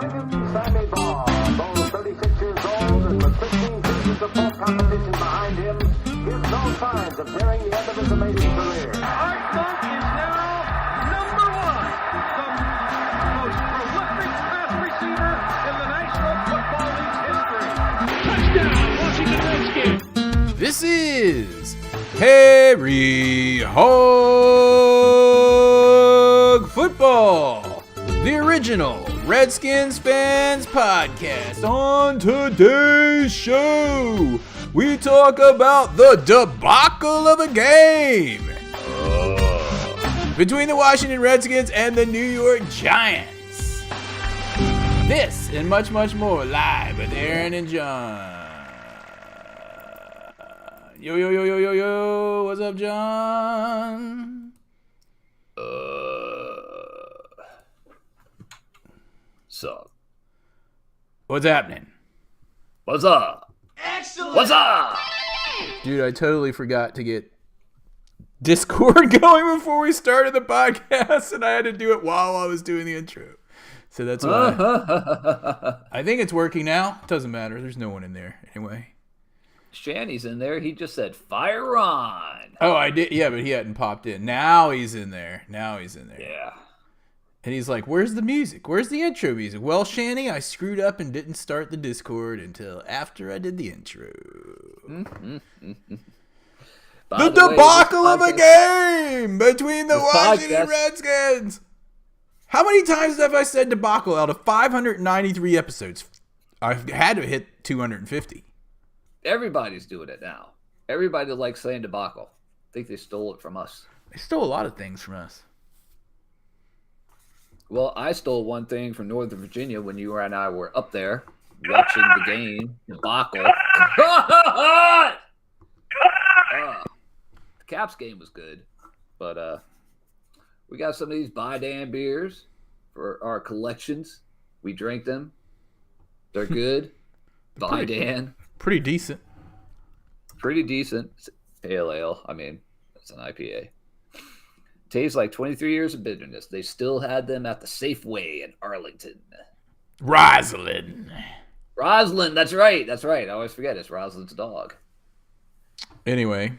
Sammy Baugh, though 36 years old and with 15 seasons of full competition behind him, gives no signs of nearing the end of his amazing career. Art Monk is now number one, the most prolific pass receiver in the National Football League's history. Touchdown, Washington Redskins. This is Harry Hog Football, the original Redskins Fans podcast. On today's show, we talk about the debacle of a game between the Washington Redskins and the New York Giants. This and much, much more live with Aaron and John. Yo, yo, yo, yo, yo, yo. What's up, John? Sup? What's happening? What's up? Excellent. What's up? Dude, I totally forgot to get Discord going before we started the podcast, and I had to do it while I was doing the intro. So that's why. I think it's working now. It doesn't matter. There's no one in there anyway. Shanny's in there. He just said, fire on. Oh, I did. Yeah, but he hadn't popped in. Now he's in there. Yeah. And he's like, where's the music? Where's the intro music? Well, Shanny, I screwed up and didn't start the Discord until after I did the intro. The debacle of a game between the Washington Redskins. How many times have I said debacle out of 593 episodes? I've had to hit 250. Everybody's doing it now. Everybody likes saying debacle. I think they stole it from us. They stole a lot of things from us. Well, I stole one thing from Northern Virginia when you and I were up there watching the game. Debacle. The Caps game was good, but we got some of these Baidan beers for our collections. We drank them. They're good. Baidan. Pretty decent. Pretty decent. Pale ale. I mean, it's an IPA. Tastes like 23 years of bitterness. They still had them at the Safeway in Arlington. Rosalind. Rosalind, that's right. I always forget it's Rosalind's dog. Anyway.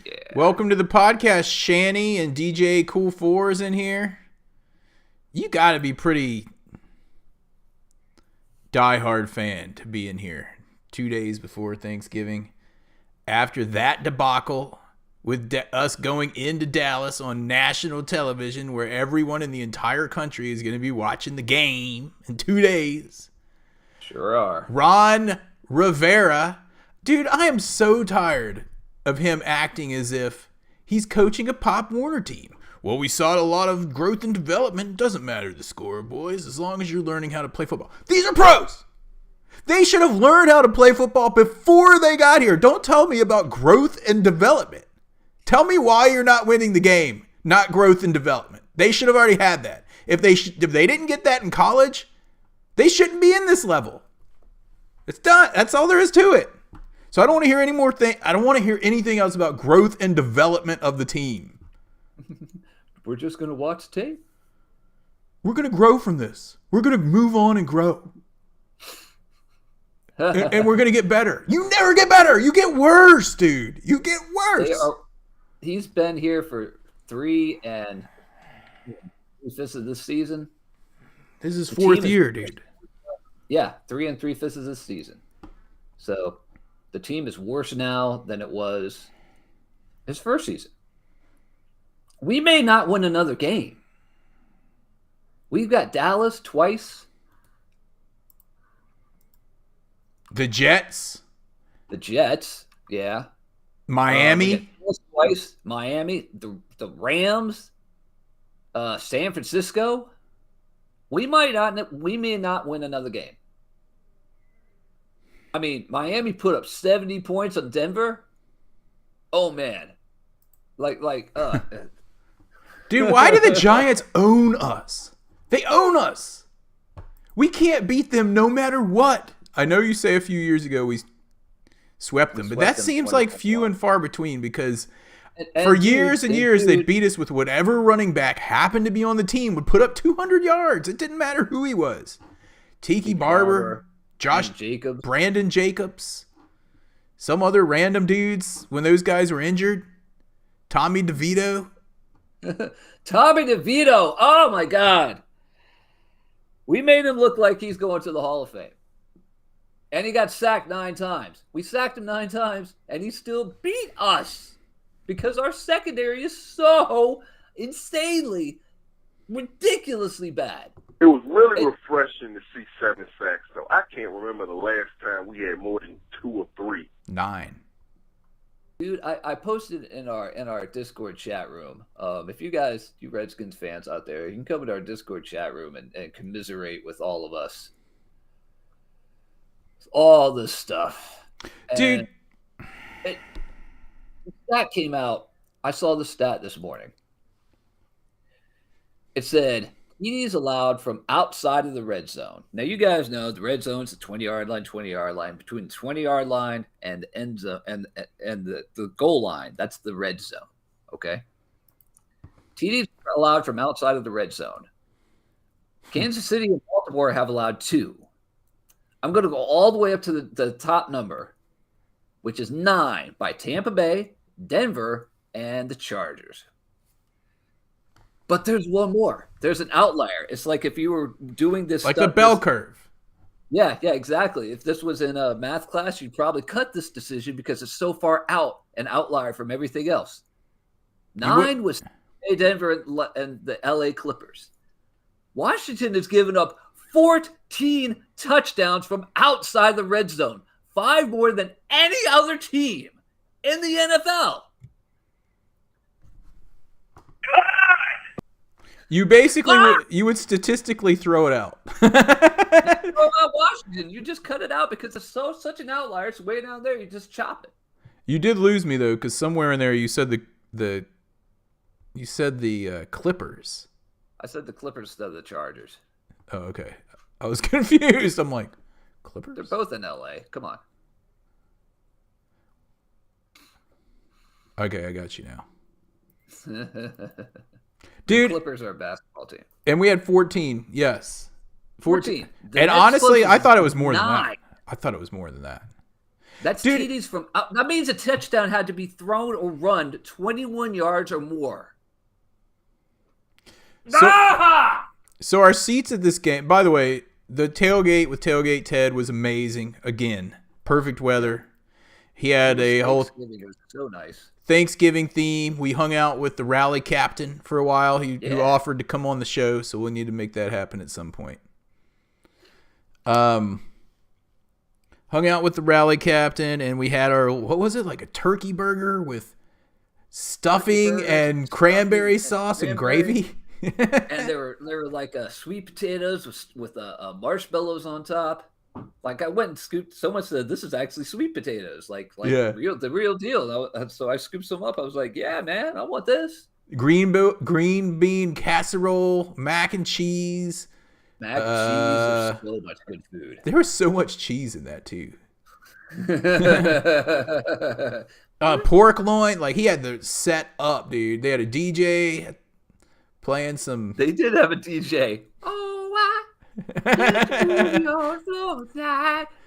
Yeah. Welcome to the podcast. Shanny and DJ Cool 4 is in here. You got to be pretty diehard fan to be in here 2 days before Thanksgiving. After that debacle with us going into Dallas on national television where everyone in the entire country is going to be watching the game in 2 days. Sure are. Ron Rivera. Dude, I am so tired of him acting as if he's coaching a Pop Warner team. Well, we saw a lot of growth and development. It doesn't matter the score, boys, as long as you're learning how to play football. These are pros. They should have learned how to play football before they got here. Don't tell me about growth and development. Tell me why you're not winning the game, not growth and development. They should have already had that. If they didn't get that in college, they shouldn't be in this level. It's done. That's all there is to it. So I don't want to hear any more I don't want to hear anything else about growth and development of the team. We're just going to watch tape. We're going to grow from this. We're going to move on and grow. and we're going to get better. You never get better. You get worse, dude. You get worse. He's been here for 3 3/5 of this season. This is fourth year, dude. Yeah, 3 3/5 of this season. So the team is worse now than it was his first season. We may not win another game. We've got Dallas twice. The Jets. Yeah. Miami. Twice. Miami. The Rams. San Francisco. We may not win another game. I mean, Miami put up 70 points on Denver. Oh man. Dude, why do the Giants own us? They own us. We can't beat them no matter what. I know you say a few years ago we swept them, but that seems like few and far between because For dude, years and years, they'd beat us with whatever running back happened to be on the team would put up 200 yards. It didn't matter who he was. Tiki Barber, Josh Jacobs, Brandon Jacobs, some other random dudes when those guys were injured. Tommy DeVito. Tommy DeVito. Oh my God. We made him look like he's going to the Hall of Fame. And he got sacked 9 times. We sacked him 9 times, and he still beat us because our secondary is so insanely, ridiculously bad. It was really refreshing to see 7 sacks, though. I can't remember the last time we had more than 2 or 3. 9. Dude, I posted in our Discord chat room. If you guys, you Redskins fans out there, you can come into our Discord chat room and commiserate with all of us. All this stuff. Dude. The stat came out. I saw the stat this morning. It said, TDs allowed from outside of the red zone. Now, you guys know the red zone is the 20-yard line, 20-yard line. Between the 20-yard line and the end zone and the goal line, that's the red zone, okay? TDs allowed from outside of the red zone. Kansas City and Baltimore have allowed 2. I'm going to go all the way up to the top number, which is 9 by Tampa Bay, Denver, and the Chargers. But there's one more. There's an outlier. It's like if you were doing this like the bell curve. Yeah, exactly. If this was in a math class, you'd probably cut this decision because it's so far out, an outlier from everything else. 9 was Denver and the LA Clippers. Washington has given up 14 touchdowns from outside the red zone, 5 more than any other team in the NFL. You basically you would statistically throw it out. Throw out Washington. You just cut it out because it's such an outlier. It's way down there. You just chop it. You did lose me though, because somewhere in there you said the Clippers. I said the Clippers instead of the Chargers. Oh, okay. I was confused. I'm like, Clippers? They're both in LA. Come on. Okay, I got you now. Dude, the Clippers are a basketball team. And we had 14. Yes. 14. And honestly, I thought it was more than that. I thought it was more than that. That's TDs from that means a touchdown had to be thrown or run 21 yards or more. So our seats at this game, by the way, the tailgate with Tailgate Ted was amazing. Again, perfect weather. He had a whole It was so nice. Thanksgiving theme. We hung out with the rally captain for a while. Who offered to come on the show, so we'll need to make that happen at some point. Hung out with the rally captain, and we had our, what was it, like a turkey burger with stuffing and cranberry sauce and gravy. And there were like sweet potatoes with marshmallows on top. Like I went and scooped so much that this is actually sweet potatoes, like the real deal. So I scooped some up. I was like, yeah, man, I want this. Green bean casserole, mac and cheese. Mac and cheese, so much good food. There was so much cheese in that too. Pork loin, like he had the set up, dude. They had a DJ playing some. They did have a DJ.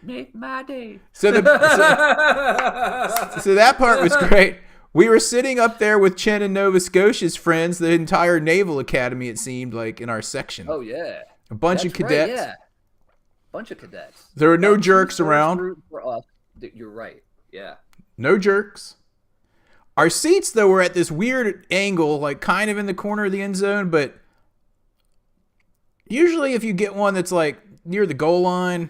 Make my day. So that part was great. We were sitting up there with Chen and Nova Scotia's friends, the entire Naval Academy, it seemed like, in our section. Oh, yeah. A bunch of cadets. Right, yeah. Bunch of cadets. There were no jerks around. For us. You're right. Yeah. No jerks. Our seats, though, were at this weird angle, like kind of in the corner of the end zone, but usually if you get one that's like near the goal line,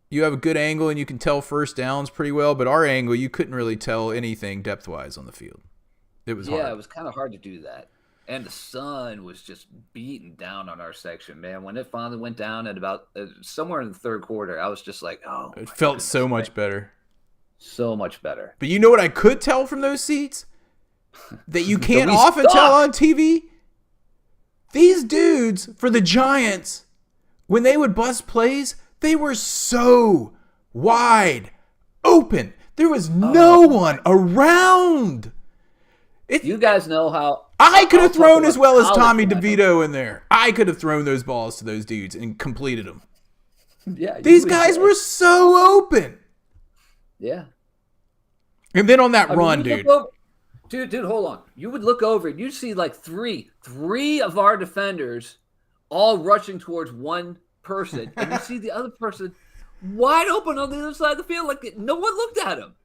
you have a good angle and you can tell first downs pretty well, but our angle, you couldn't really tell anything depth-wise on the field. It was hard. Yeah, it was kind of hard to do that. And the sun was just beating down on our section, man. When it finally went down at about somewhere in the third quarter, I was just like, oh. It felt so much better. So much better. But you know what I could tell from those seats? That you can't often tell on TV? These dudes for the Giants, when they would bust plays, they were so wide open. There was no one around. You guys know how I could have I'll talk thrown as about well as college Tommy wide DeVito in there. I could have thrown those balls to those dudes and completed them. open. Yeah, These you guys did. were so open. Yeah. And then on that I mean, run, you dude. look over- dude, hold on. You would look over and you'd see like three of our defenders all rushing towards one person, and you see the other person wide open on the other side of the field, like no one looked at him.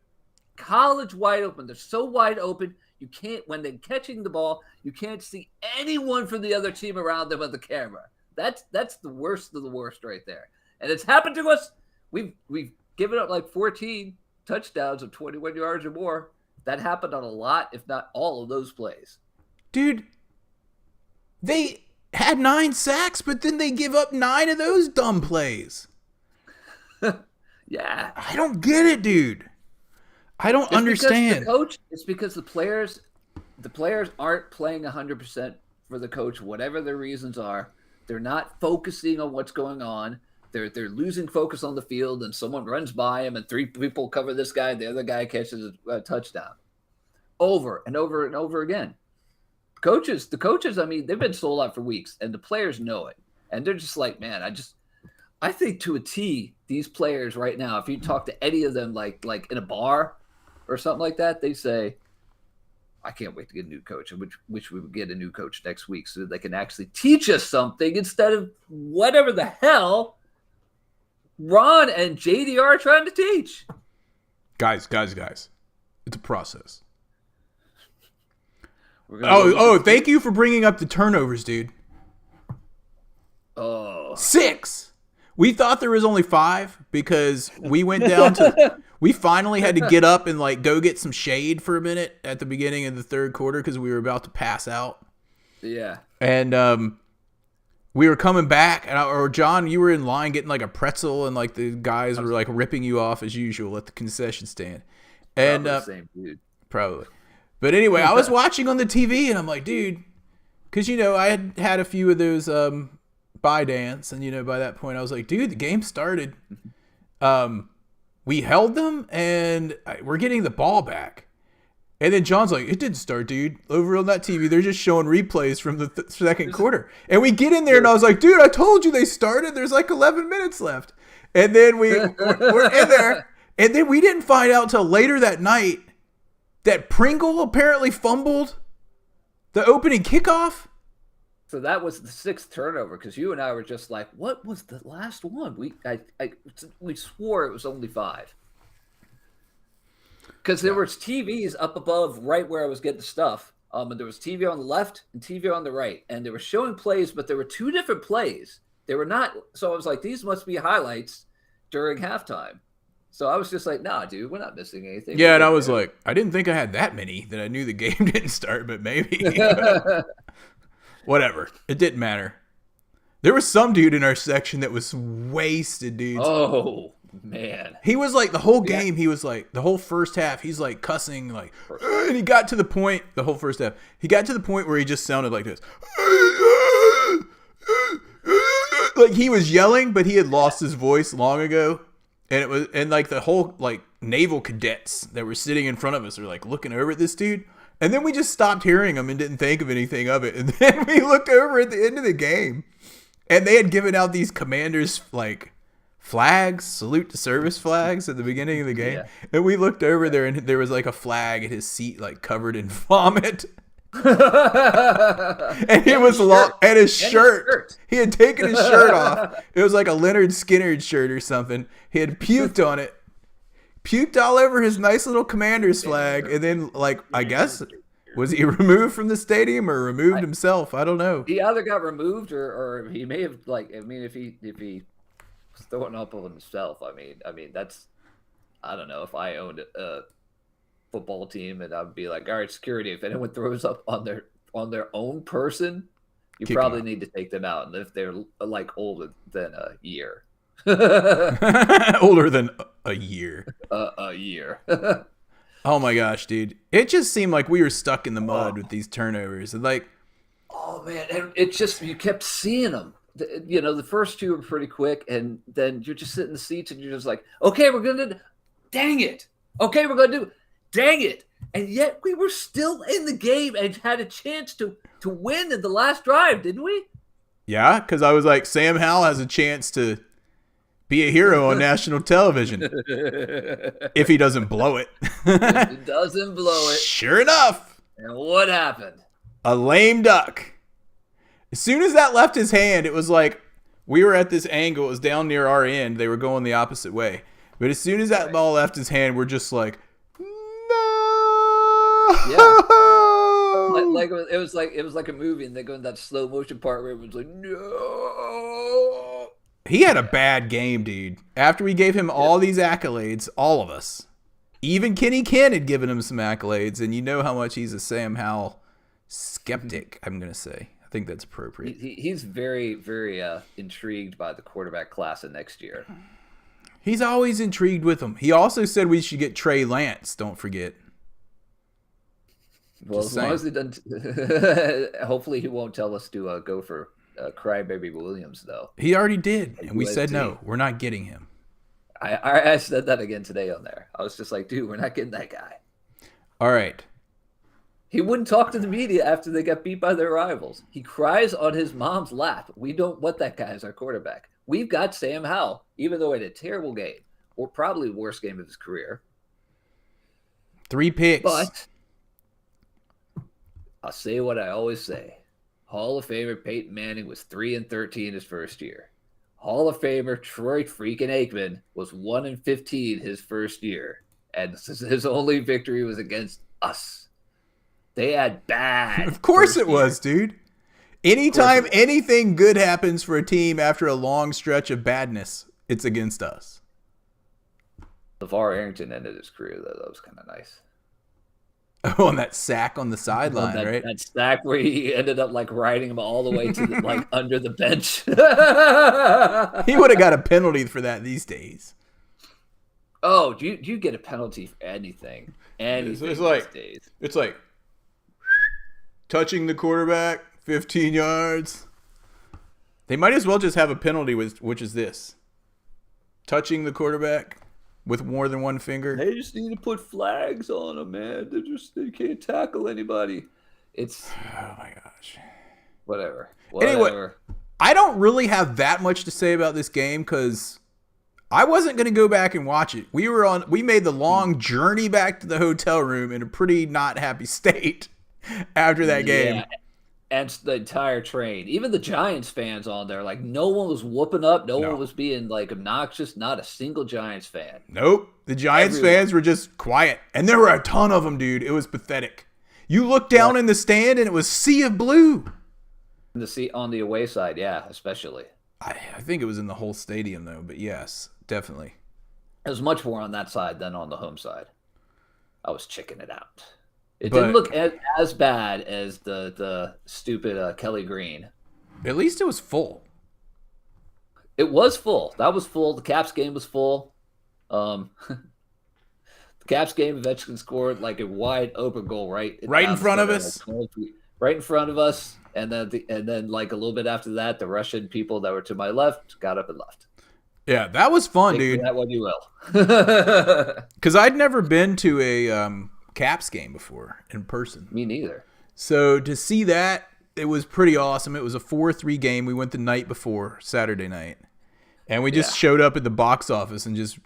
College wide open. They're so wide open. You can't, when they're catching the ball, you can't see anyone from the other team around them on the camera. That's the worst of the worst right there. And it's happened to us. We've given up like 14 touchdowns of 21 yards or more. That happened on a lot, if not all of those plays. Dude, they had 9 sacks, but then they give up 9 of those dumb plays. Yeah. I don't get it, dude. I don't understand. It's because the players aren't playing 100% for the coach, whatever their reasons are. They're not focusing on what's going on. They're losing focus on the field, and someone runs by him, and 3 people cover this guy. The other guy catches a touchdown. Over and over and over again. The coaches, I mean, they've been sold out for weeks, and the players know it. And they're just like, man, I think to a T, these players right now, if you talk to any of them, like in a bar or something like that, they say, I can't wait to get a new coach. And which we would get a new coach next week so that they can actually teach us something instead of whatever the hell Ron and JD are trying to teach. Guys. It's a process. Thank you for bringing up the turnovers, dude. Oh. 6. We thought there was only 5 because we went down to we finally had to get up and like go get some shade for a minute at the beginning of the third quarter because we were about to pass out. Yeah. And we were coming back, or John, you were in line getting like a pretzel, and like the guys were like ripping you off as usual at the concession stand. And Probably the same dude. Probably. But anyway, I was watching on the TV and I'm like, dude, because, you know, I had a few of those buy dance. And, you know, by that point I was like, dude, the game started. We held them and we're getting the ball back. And then John's like, it didn't start, dude. Over on that TV, they're just showing replays from the second quarter. And we get in there and I was like, dude, I told you they started. There's like 11 minutes left. And then we're in there. And then we didn't find out till later that night that Pringle apparently fumbled the opening kickoff. So that was the 6th turnover because you and I were just like, what was the last one? We swore it was only 5. Because there was TVs up above right where I was getting the stuff. And there was TV on the left and TV on the right. And they were showing plays, but there were 2 different plays. They were not. So I was like, these must be highlights during halftime. So I was just like, nah, dude, we're not missing anything. Yeah, and I was like, I didn't think I had that many that I knew the game didn't start, but maybe. Whatever. It didn't matter. There was some dude in our section that was wasted, dude. Oh, man. He was like, the whole game, he was like, the whole first half, he's like cussing, like, and he got to the point, the whole first half, he got to the point where he just sounded like this. Like he was yelling, but he had lost his voice long ago. And like the whole like naval cadets that were sitting in front of us were like looking over at this dude. And then we just stopped hearing him and didn't think of anything of it. And then we looked over at the end of the game and they had given out these commanders like flags, salute to service flags at the beginning of the game. Yeah. And we looked over there and there was like a flag at his seat, like covered in vomit. And it was long, and his shirt. He had taken his shirt off. It was like a Leonard Skinner shirt or something. He had puked on it, puked all over his nice little commander's flag, and then like I guess was he removed from the stadium or removed himself? I don't know. He either got removed or he may have like. I mean, if he was throwing up on himself, I mean that's I don't know if I owned a football team and I'd be like, all right, security, if anyone throws up on their own person, you probably need to take them out. And if they're like older than a year. Older than a year. A year. Oh my gosh, dude. It just seemed like we were stuck in the mud with these turnovers. And like, oh man, and it just, you kept seeing them. You know, the first 2 were pretty quick, and then you're just sitting in the seats and you're just like, okay, we're going to, dang it. Okay, we're going to do, dang it. And yet we were still in the game and had a chance to win in the last drive, didn't we? Yeah, because I was like, Sam Howell has a chance to be a hero on national television if he doesn't blow it. If he doesn't blow it. Sure enough. And what happened? A lame duck. As soon as that left his hand, it was like we were at this angle. It was down near our end. They were going the opposite way. But as soon as that ball left his hand, we're just like, no. Yeah. Like it was like a movie, and they go in that slow motion part where it was like, no. He had a bad game, dude. After we gave him all these accolades, all of us, even Kenny Ken had given him some accolades, and you know how much he's a Sam Howell skeptic. I'm gonna say, I think that's appropriate. He's very, very intrigued by the quarterback class of next year. He's always intrigued with him. He also said we should get Trey Lance. Don't forget. Well, Just as long saying. as he doesn't, hopefully he won't tell us to go for Crybaby Williams, though. He already did, and we said USC. no. We're not getting him. I said that again today on there. I was just like, dude, we're not getting that guy. All right. He wouldn't talk to the media after they got beat by their rivals. He cries on his mom's lap. We don't want that guy as our quarterback. We've got Sam Howell, even though he had a terrible game, or probably the worst game of his career. 3 picks. But I'll say what I always say. Hall of Famer Peyton Manning was 3-13 his first year. Hall of Famer Troy freaking Aikman was 1-15 his first year. And his only victory was against us. They had bad. Of course first it was, dude. Anytime anything good happens for a team after a long stretch of badness, it's against us. LeVar Arrington ended his career, though. That was kind of nice. Oh, and that sack on the sideline, right? That stack where he ended up like riding him all the way to the, like under the bench. He would have got a penalty for that these days. Oh, do you get a penalty for anything? Anything It's like- these days. It's like touching the quarterback, 15 yards. They might as well just have a penalty, which is this. Touching the quarterback with more than one finger. They just need to put flags on them, man. They can't tackle anybody. It's Oh, my gosh. whatever. Anyway, I don't really have that much to say about this game because I wasn't going to go back and watch it. We made the long journey back to the hotel room in a pretty not happy state after that game. Yeah. And the entire train, even the Giants fans on there, like no one was whooping up, no one was being like obnoxious, not a single Giants fan. Nope. The Giants Everyone. fans were just quiet. And there were a ton of them, dude. It was pathetic. You looked down in the stand and it was sea of blue. The seat on the away side, yeah, especially. I think it was in the whole stadium, though. But yes, definitely. It was much more on that side than on the home side. I was checking it out. It But- didn't look as bad as the stupid Kelly Green. At least it was full. It was full. That was full. The Caps game was full. The Caps game eventually scored like a wide open goal right In front of us. Right in front of us. And then like a little bit after that, the Russian people that were to my left got up and left. Yeah, that was fun, Take dude. that what you will. Because I'd never been to a Caps game before in person. Me neither. So to see that, it was pretty awesome. It was a 4-3 game. We went the night before, Saturday night. And we just showed up at the box office and just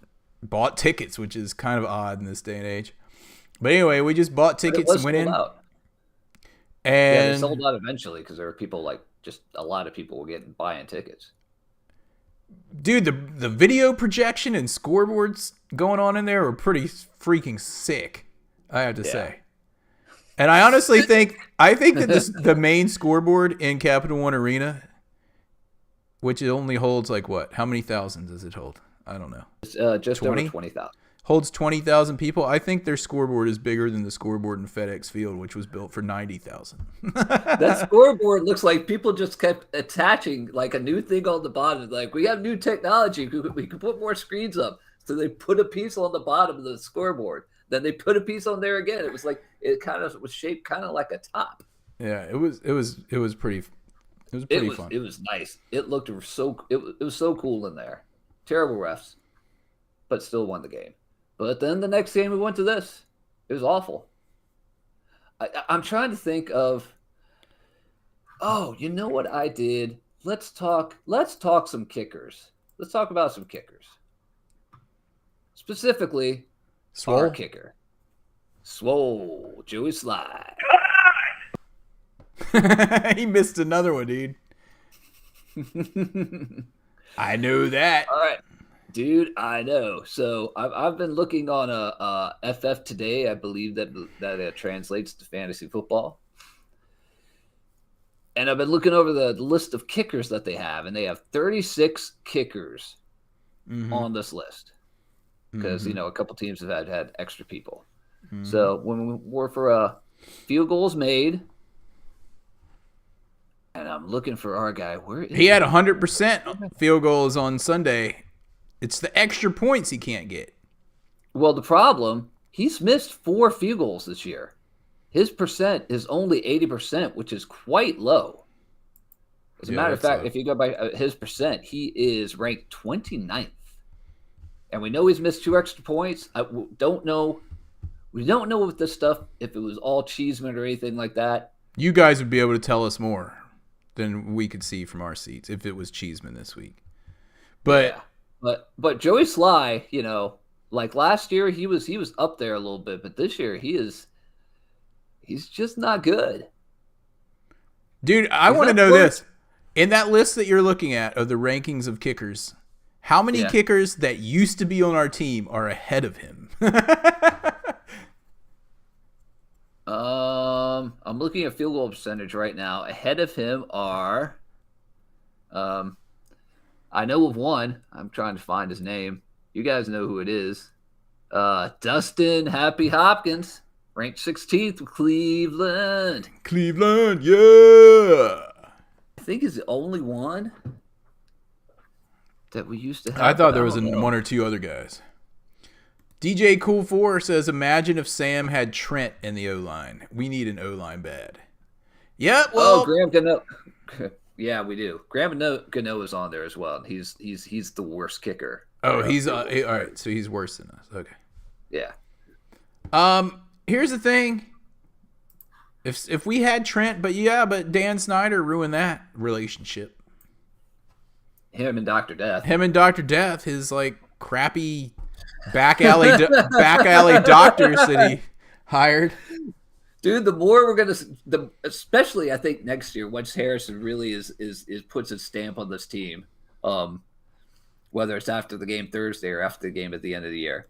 bought tickets, which is kind of odd in this day and age. But anyway, we just bought tickets and went in. Out. Yeah, they And sold out eventually because there were people like just a lot of people were buying tickets. dude, the video projection and scoreboards going on in there were pretty freaking sick, I have to say. And I honestly think that the main scoreboard in Capital One Arena, which it only holds like what? How many thousands does it hold? I don't know. It's just 20? over 20,000. Holds 20,000 people. I think their scoreboard is bigger than the scoreboard in FedEx Field, which was built for 90,000. That scoreboard looks like people just kept attaching like a new thing on the bottom. Like, we have new technology. We can put more screens up. So they put a piece on the bottom of the scoreboard. Then they put a piece on there again. It was like it kind of was shaped kind of like a top. Yeah, it was pretty fun. It was nice. It looked so it was so cool in there. Terrible refs, but still won the game. But then the next game we went to this. It was awful. I'm trying to think of. Oh, you know what I did? Let's talk some kickers. Let's talk about some kickers. Specifically, our Swole. kicker. Swole, Joey Sly. He missed another one, dude. I know that. All right, dude, I know. So I've been looking on a FF Today. I believe that translates to fantasy football. And I've been looking over the list of kickers that they have, and they have 36 kickers on this list because a couple teams have had extra people. So when we're for field goals made, and I'm looking for our guy. Where is he had 100% field goals on Sunday. It's the extra points he can't get. Well, the problem, he's missed 4 field goals this year. His percent is only 80%, which is quite low. As a matter of fact, if you go by his percent, he is ranked 29th. And we know he's missed 2 extra points. Don't know. We don't know with this stuff if it was all Cheeseman or anything like that. You guys would be able to tell us more than we could see from our seats if it was Cheeseman this week. But but Joey Sly, like last year he was up there a little bit, but this year he's just not good. Dude, I want to know this. In that list that you're looking at of the rankings of kickers, how many kickers that used to be on our team are ahead of him? I'm looking at field goal percentage right now. Ahead of him are, I know of one. I'm trying to find his name. You guys know who it is. Dustin Happy Hopkins, ranked 16th with Cleveland. Cleveland, yeah. I think he's the only one that we used to have. I thought there was one or two other guys. DJ Cool 4 says, imagine if Sam had Trent in the O-line. We need an O-line bad. Yep. Well, Graham Gano. Yeah, we do. Graham Gano is on there as well. He's the worst kicker. Oh, he's all right. So he's worse than us. Okay. Yeah. Here's the thing. If we had Trent, but Dan Snyder ruined that relationship. Him and Dr. Death. His like crappy back alley doctors that he hired. Dude, the more we're gonna, especially I think next year, once Harrison really is puts his stamp on this team, whether it's after the game Thursday or after the game at the end of the year,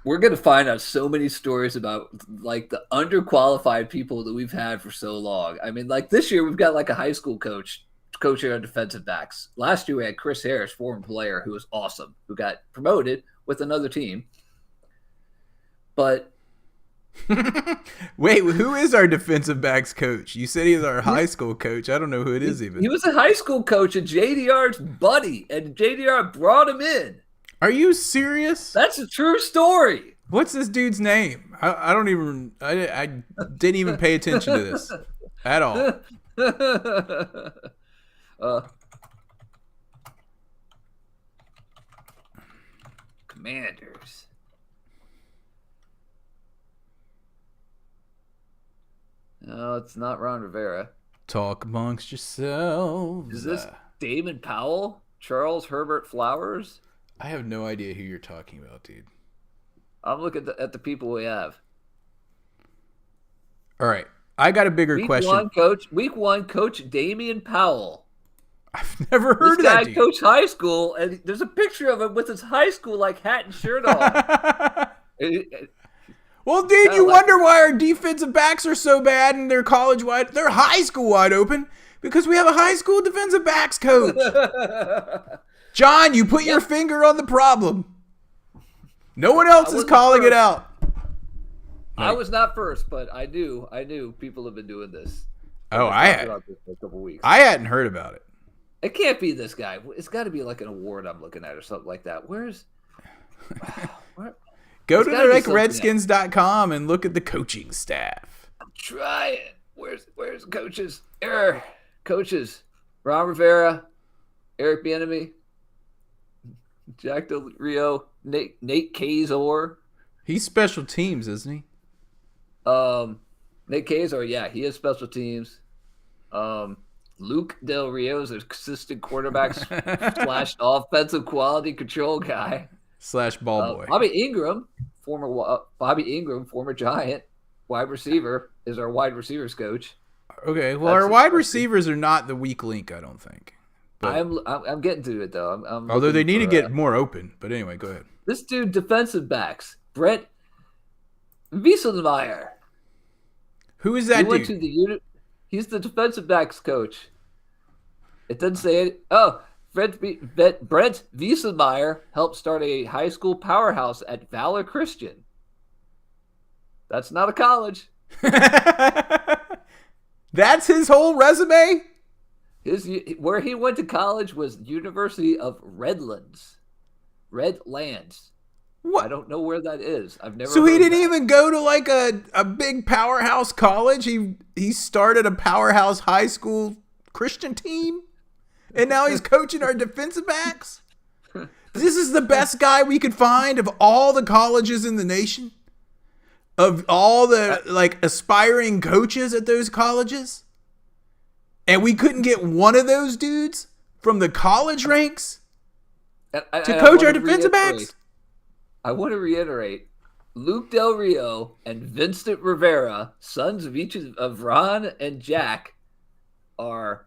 we're gonna find out so many stories about like the underqualified people that we've had for so long. I mean, like this year we've got like a high school coach coaching our defensive backs. Last year we had Chris Harris, former player who was awesome, who got promoted with another team. But wait, who is our defensive backs coach? You said he's our high school coach. I don't know who it is even. He was a high school coach and JDR's buddy, and JDR brought him in. Are you serious? That's a true story. What's this dude's name? I didn't even pay attention to this at all. Commanders. No, it's not Ron Rivera. Talk amongst yourselves. Is this Damon Powell? Charles Herbert Flowers? I have no idea who you're talking about, dude. I'm looking at the people we have. All right. I got a bigger question. Week one, Coach Damian Powell. I've never heard of that dude. This guy coached high school, and there's a picture of him with his high school like hat and shirt on. Well, dude, you wonder why our defensive backs are so bad and they're college wide. They're high school wide open because we have a high school defensive backs coach. John, you put your finger on the problem. No one else is calling it out. I was not first, but I knew people have been doing this. Oh, I had about this for a couple weeks. I hadn't heard about it. It can't be this guy. It's got to be like an award I'm looking at or something like that. Where's Go to like Redskins.com and look at the coaching staff. I'm trying. Where's coaches? Coaches. Ron Rivera, Eric Bieniemy, Jack Del Rio, Nate Kazor. He's special teams, isn't he? Nick Kazor, yeah, he has special teams. Luke Del Rio's assistant quarterback / offensive quality control guy. / ball boy. Bobby Ingram, former Giant, wide receiver, is our wide receivers coach. Okay, well, our wide receivers are not the weak link, I don't think. But, I'm getting to it though. although they need to get more open. But anyway, go ahead. This dude, defensive backs, Brett Wieselmeyer. Who is that He dude? went to the he's the defensive backs coach. It doesn't say it. Oh, Brent Wieselmeyer helped start a high school powerhouse at Valor Christian. That's not a college. That's his whole resume? Where he went to college was University of Redlands. Redlands. What? I don't know where that is. I've never. So he heard didn't that. even go to like a big powerhouse college. He started a powerhouse high school Christian team, and now he's coaching our defensive backs. This is the best guy we could find of all the colleges in the nation, of all the like aspiring coaches at those colleges, and we couldn't get one of those dudes from the college ranks to coach our defensive backs. I want to reiterate, Luke Del Rio and Vincent Rivera, sons of each of Ron and Jack, are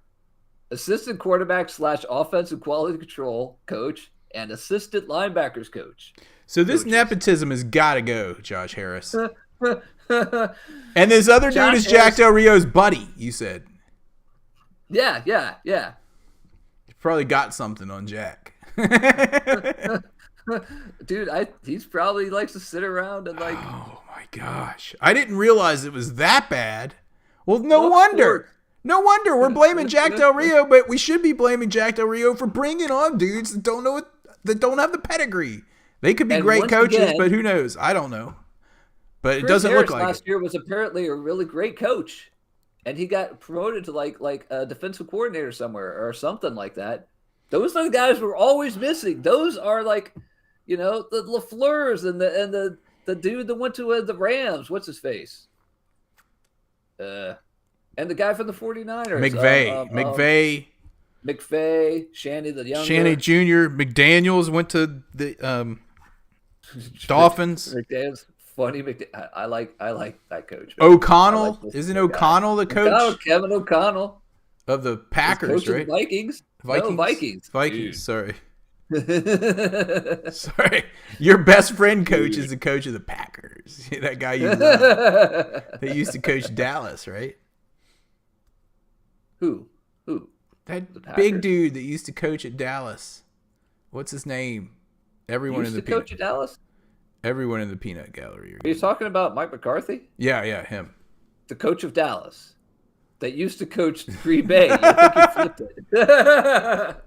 assistant quarterback / offensive quality control coach and assistant linebackers coach. So this nepotism has got to go, Josh Harris. And this other dude is Jack Del Rio's buddy, you said. Yeah. You probably got something on Jack. Dude, he's probably likes to sit around and like. Oh my gosh! I didn't realize it was that bad. Well, no wonder. No wonder we're blaming Jack Del Rio, but we should be blaming Jack Del Rio for bringing on dudes that don't have the pedigree. They could be great coaches, again, but who knows? I don't know. But it doesn't look like it. Last year was apparently a really great coach, and he got promoted to like a defensive coordinator somewhere or something like that. Those are the guys we're always missing. Those are like. You know, the LaFleurs and the dude that went to the Rams. What's his face? And the guy from the 49ers. McVay. Shanny the younger. Shanny Jr. McDaniels went to the Dolphins. McDaniels. Funny. I like that coach. O'Connell. Isn't O'Connell the coach? Kevin O'Connell. Of the Packers, right? The Vikings. No, Vikings. Vikings, sorry. Sorry, your best friend coach is the coach of the Packers. That guy you love. They used to coach Dallas, right? Who? That big dude that used to coach at Dallas. What's his name? Everyone in the coach at Dallas. Everyone in the peanut gallery. Are you talking about Mike McCarthy? Yeah, him. The coach of Dallas that used to coach Green Bay. I think he flipped it.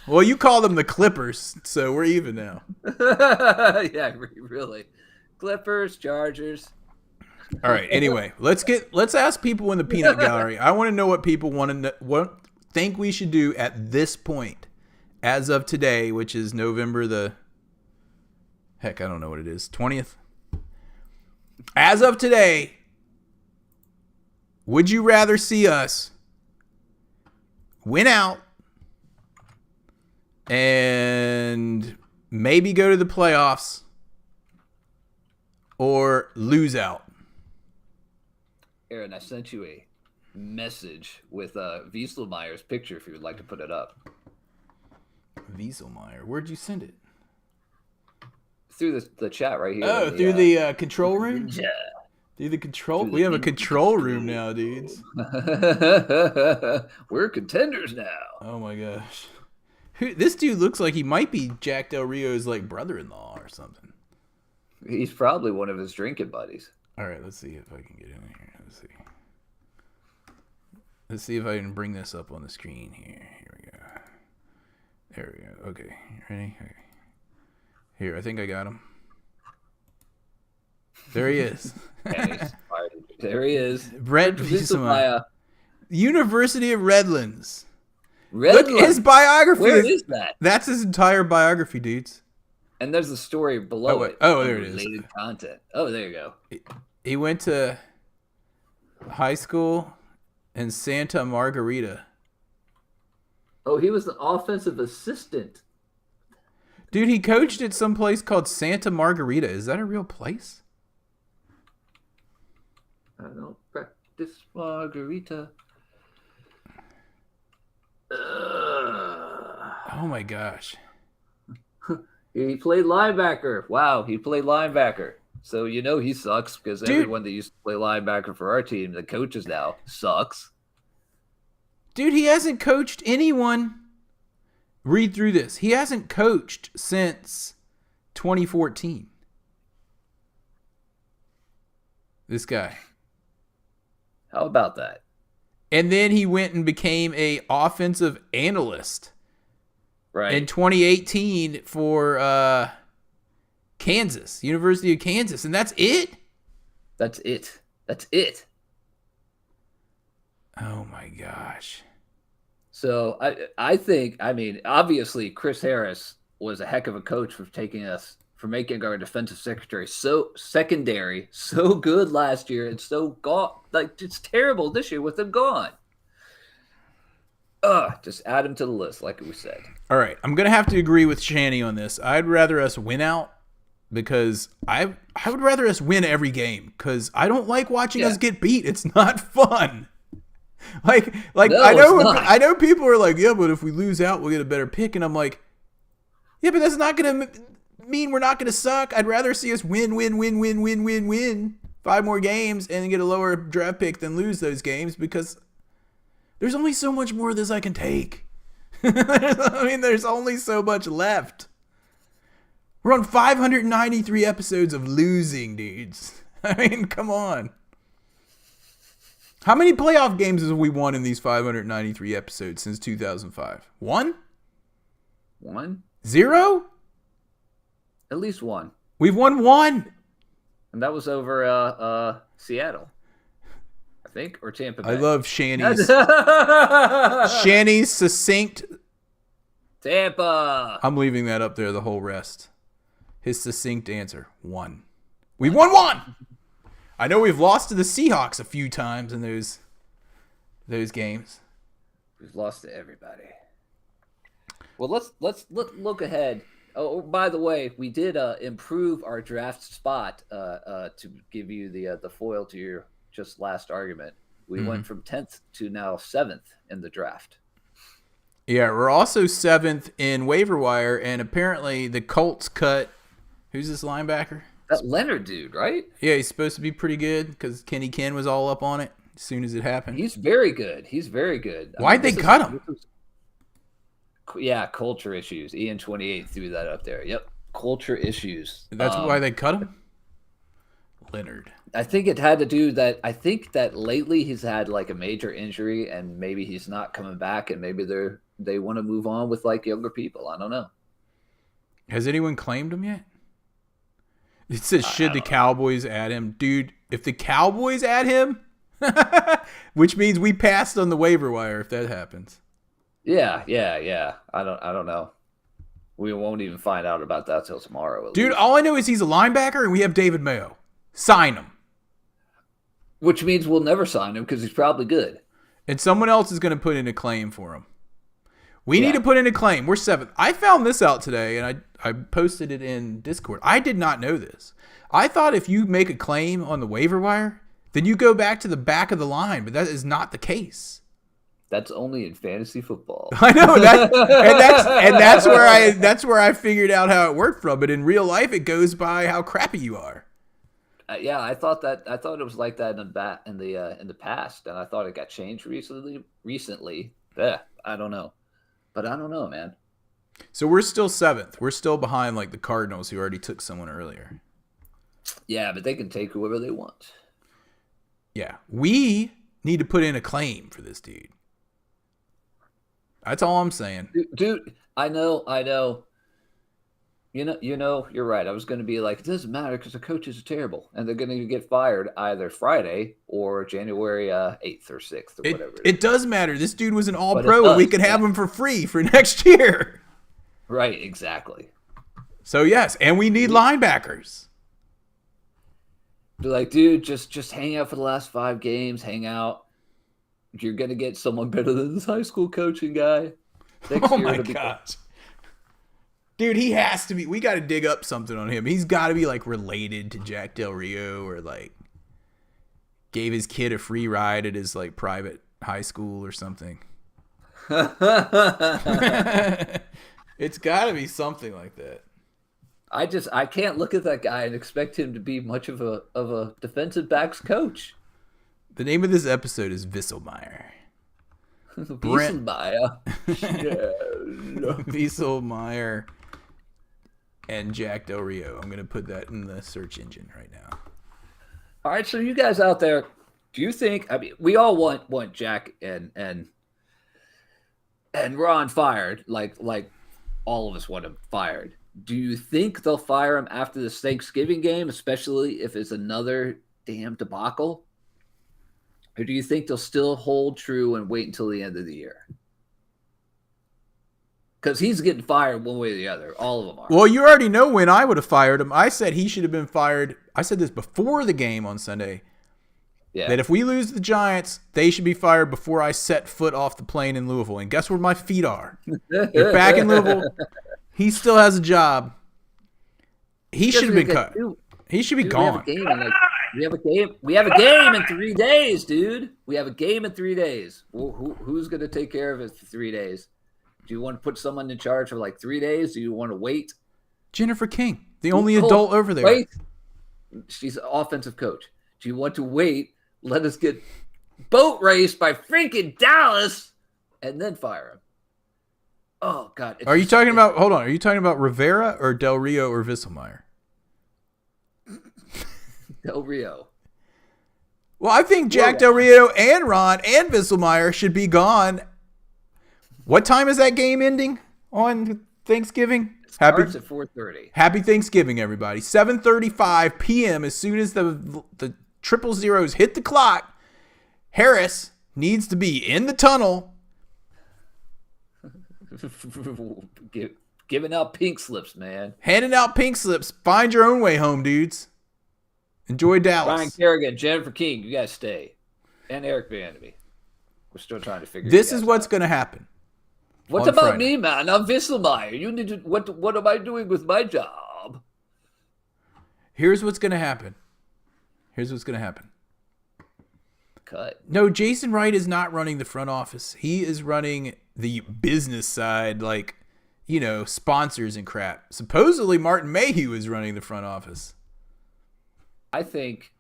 Well, you call them the Clippers, so we're even now. Yeah, really. Clippers, Chargers. All right. Anyway, let's ask people in the peanut gallery. I want to know what people think we should do at this point, as of today, which is November the. Heck, I don't know what it is. 20th. As of today, would you rather see us win out? And maybe go to the playoffs or lose out? Aaron, I sent you a message with Wieselmeyer's picture if you would like to put it up. Wieselmeyer, where'd you send it? Through the chat right here. Oh, through the control room? Yeah. Through the control? We have a control room now, dudes. We're contenders now. Oh my gosh. This dude looks like he might be Jack Del Rio's like brother-in-law or something. He's probably one of his drinking buddies. All right, let's see if I can get in here. Let's see if I can bring this up on the screen here. Here we go. There we go. Okay, ready? Okay. Here, I think I got him. There he is. There he is. Brett Wieselmeyer. University of Redlands. Look, his biography. Where is that? That's his entire biography, dudes. And there's the story below it. Oh, there it is. Related content. Oh, there you go. He went to high school in Santa Margarita. Oh, he was the offensive assistant. Dude, he coached at some place called Santa Margarita. Is that a real place? I don't practice margarita. Oh my gosh. He played linebacker. Wow, he played linebacker. So you know he sucks because everyone that used to play linebacker for our team, the coaches now, sucks. Dude, he hasn't coached anyone. Read through this. He hasn't coached since 2014. This guy. How about that? And then he went and became a offensive analyst. Right. In 2018 for Kansas, University of Kansas. And that's it? That's it. That's it. Oh, my gosh. So I think, I mean, obviously Chris Harris was a heck of a coach for making our defensive secretary so secondary, so good last year and so gone. Like, it's terrible this year with him gone. Just add him to the list, like we said. All right, I'm gonna have to agree with Shanny on this. I'd rather us win out because I would rather us win every game because I don't like watching us get beat. It's not fun. Like No, I know people are like, yeah, but if we lose out, we'll get a better pick, and I'm like, yeah, but that's not gonna mean we're not gonna suck. I'd rather see us win 5 more games and get a lower draft pick than lose those games because there's only so much more of this I can take. I mean, there's only so much left. We're on 593 episodes of losing, dudes. I mean, come on. How many playoff games have we won in these 593 episodes since 2005? 1? 1? 0? At least 1. We've won 1. And that was over Seattle, I think, or Tampa Bay. I love Shanny's succinct. Tampa. I'm leaving that up there the whole rest. His succinct answer, 1. We've won 1. I know we've lost to the Seahawks a few times in those games. We've lost to everybody. Well, let's look ahead. Oh, by the way, we did improve our draft spot to give you the foil to your just last argument. We went from 10th to now 7th in the draft. Yeah, we're also 7th in waiver wire, and apparently the Colts cut. Who's this linebacker? That Leonard dude, right? Yeah, he's supposed to be pretty good because Kenny Ken was all up on it as soon as it happened. He's very good. He's very good. Why'd they cut him? Yeah, culture issues. Ian28 threw that up there. Yep, culture issues. That's why they cut him? Leonard. I think it had to do that. I think that lately he's had like a major injury and maybe he's not coming back and maybe they want to move on with like younger people. I don't know. Has anyone claimed him yet? It says, should the Cowboys add him? Dude, if the Cowboys add him, which means we passed on the waiver wire if that happens. Yeah. I don't know. We won't even find out about that till tomorrow. Dude, all I know is he's a linebacker and we have David Mayo. Sign him. Which means we'll never sign him because he's probably good. And someone else is going to put in a claim for him. We need to put in a claim. We're 7th. I found this out today, and I posted it in Discord. I did not know this. I thought if you make a claim on the waiver wire, then you go back to the back of the line, but that is not the case. That's only in fantasy football. I know that, and that's where I figured out how it worked from. But in real life, it goes by how crappy you are. Yeah, I thought it was like that in the past, and I thought it got changed recently. Yeah, I don't know. But I don't know, man. So we're still 7th. We're still behind like the Cardinals who already took someone earlier. Yeah, but they can take whoever they want. Yeah. We need to put in a claim for this dude. That's all I'm saying. Dude, I know. You know, you're right. I was going to be like, it doesn't matter because the coaches are terrible. And they're going to get fired either Friday or January 8th or 6th or whatever. It does matter. This dude was an all-pro and we could have him for free for next year. Right, exactly. So, yes, and we need linebackers. Be like, dude, just hang out for the last 5 games. Hang out. You're gonna get someone better than this high school coaching guy. Next Oh year my it'll be gosh. Dude, he has to be. We got to dig up something on him. He's got to be like related to Jack Del Rio, or like gave his kid a free ride at his like private high school or something. It's got to be something like that. I can't look at that guy and expect him to be much of a defensive backs coach. The name of this episode is Visselmeyer. Biesenmeyer. Visselmeyer and Jack Del Rio. I'm going to put that in the search engine right now. All right, so you guys out there, do you think? I mean, we all want Jack and Ron fired, like all of us want him fired. Do you think they'll fire him after this Thanksgiving game, especially if it's another damn debacle? Or do you think they'll still hold true and wait until the end of the year? Because he's getting fired one way or the other. All of them are. Well, you already know when I would have fired him. I said he should have been fired. I said this before the game on Sunday. Yeah. That if we lose the Giants, they should be fired before I set foot off the plane in Louisville. And guess where my feet are? They're back in Louisville. He still has a job. He should have been cut. He should be gone. We have a game in 3 days, dude. We have a game in 3 days. Who's going to take care of it for 3 days? Do you want to put someone in charge for like 3 days? Do you want to wait? Jennifer King, the only adult over there. Wait. She's an offensive coach. Do you want to wait? Let us get boat raced by freaking Dallas and then fire him. Oh, God. Are you talking about Rivera or Del Rio or Visselmeyer? Del Rio. Well, I think Jack Del Rio and Ron and Visselmeyer should be gone. What time is that game ending on Thanksgiving? Starts at 4:30. Happy Thanksgiving, everybody. 7:35 p.m. As soon as the 000s hit the clock, Harris needs to be in the tunnel. Giving out pink slips, man. Handing out pink slips. Find your own way home, dudes. Enjoy Dallas. Ryan Kerrigan, Jennifer King, you guys stay. And Eric Vanderby. We're still trying to figure this is what's going to happen. What about Friday. Me, man? I'm Visselmeyer. You need to. What am I doing with my job? Here's what's going to happen. Cut. No, Jason Wright is not running the front office. He is running the business side, like, sponsors and crap. Supposedly Martin Mayhew is running the front office. I think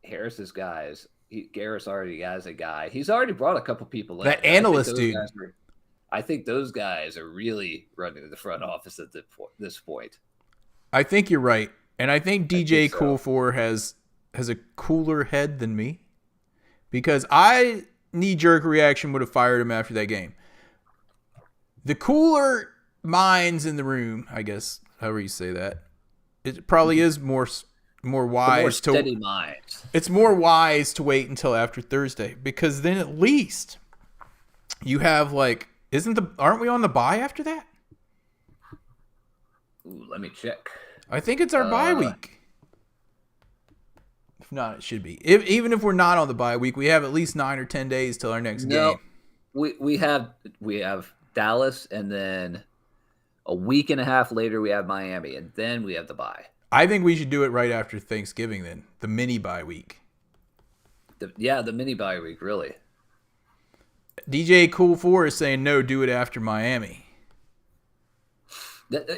Harris's guys. Garrett's already has a guy. He's already brought a couple people in. That analyst dude. I think those guys are really running the front office at this point. I think you're right, and I think DJ Cool4 has a cooler head than me, because I knee-jerk reaction would have fired him after that game. The cooler minds in the room, I guess, however you say that, it probably is more wise to steady minds. It's more wise to wait until after Thursday, because then at least you have aren't we on the bye after that? Ooh, let me check. I think it's our bye week. If not, it should be. Even if we're not on the bye week, we have at least 9 or 10 days till our next game. We have Dallas, and then a week and a half later we have Miami, and then we have the bye. I think we should do it right after Thanksgiving then, the mini bye week. The mini bye week, really. DJ Cool4 is saying no, do it after Miami.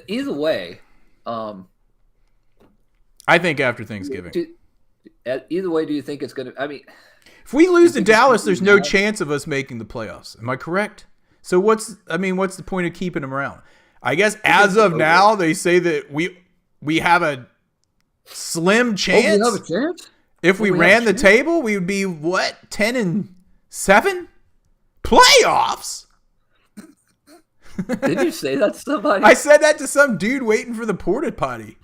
Either way, I think after Thanksgiving. Either way, do you think it's going to? I mean, if we lose to Dallas, there's no chance of us making the playoffs. Am I correct? So what's the point of keeping them around? I guess as of now, they say that we have a slim chance. We have a chance? If we ran the table, we would be 10-7? Playoffs? Did you say that to somebody? I said that to some dude waiting for the porta potty.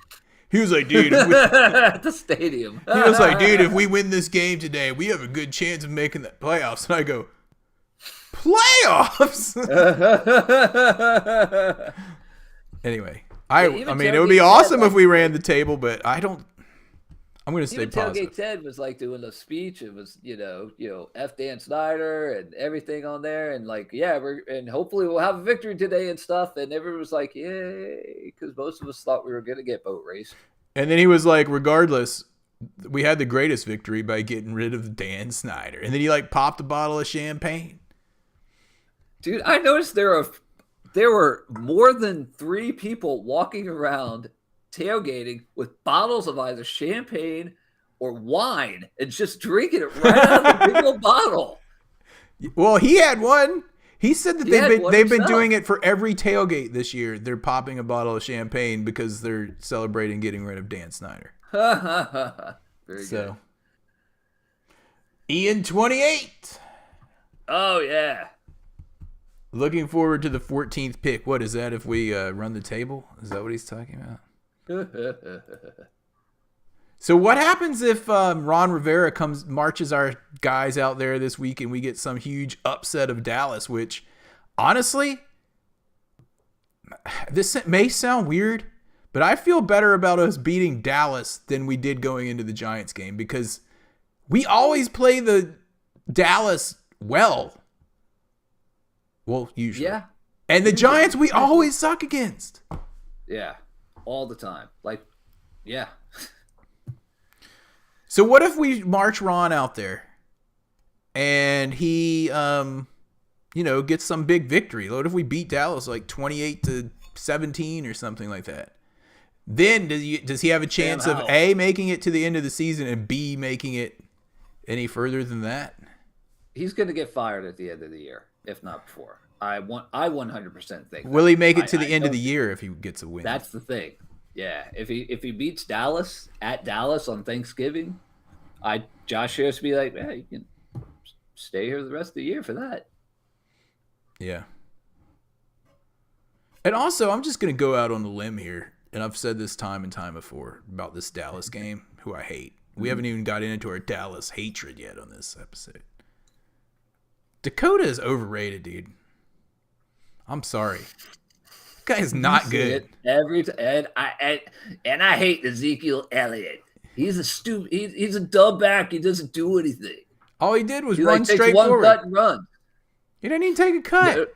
He was like, dude. At the stadium. He was like, dude, if we win this game today, we have a good chance of making the playoffs. And I go, playoffs? Anyway, I mean, it would be awesome if we ran the table, but I'm I'm going to stay Even positive. Tailgate Ted was like doing a speech. It was, F Dan Snyder and everything on there. And like, yeah, and hopefully we'll have a victory today and stuff. And everyone was like, yay, because most of us thought we were going to get boat raced. And then he was like, regardless, we had the greatest victory by getting rid of Dan Snyder. And then he like popped a bottle of champagne. Dude, I noticed there were more than 3 people walking around tailgating with bottles of either champagne or wine and just drinking it right out of the big old bottle. Well, he had one. He said that they've been himself. doing it for every tailgate this year. They're popping a bottle of champagne because they're celebrating getting rid of Dan Snyder. Very good. Ian 28. Oh yeah. Looking forward to the 14th pick. What is that if we run the table? Is that what he's talking about? So what happens if Ron Rivera marches our guys out there this week and we get some huge upset of Dallas, which honestly, this may sound weird, but I feel better about us beating Dallas than we did going into the Giants game because we always play the Dallas well. Well, usually. Yeah. And the Giants we always suck against. Yeah. All the time. Like, yeah. So what if we march Ron out there and he, gets some big victory? What if we beat Dallas like 28-17 or something like that? Then does he have a chance of A, making it to the end of the season and B, making it any further than that? He's going to get fired at the end of the year, if not before. I 100% think. Will he make it to the end of the year if he gets a win? That's the thing. Yeah, if he beats Dallas at Dallas on Thanksgiving, Josh Harris would be like, hey, you can stay here the rest of the year for that. Yeah. And also, I'm just going to go out on the limb here, and I've said this time and time before about this Dallas game, who I hate. We haven't even got into our Dallas hatred yet on this episode. Dakota is overrated, dude. I'm sorry. That guy is not good. And I hate Ezekiel Elliott. He's a stupid. He's a dumb back. He doesn't do anything. All he did was He run takes straight one forward. cut and run. He didn't even take a cut. No.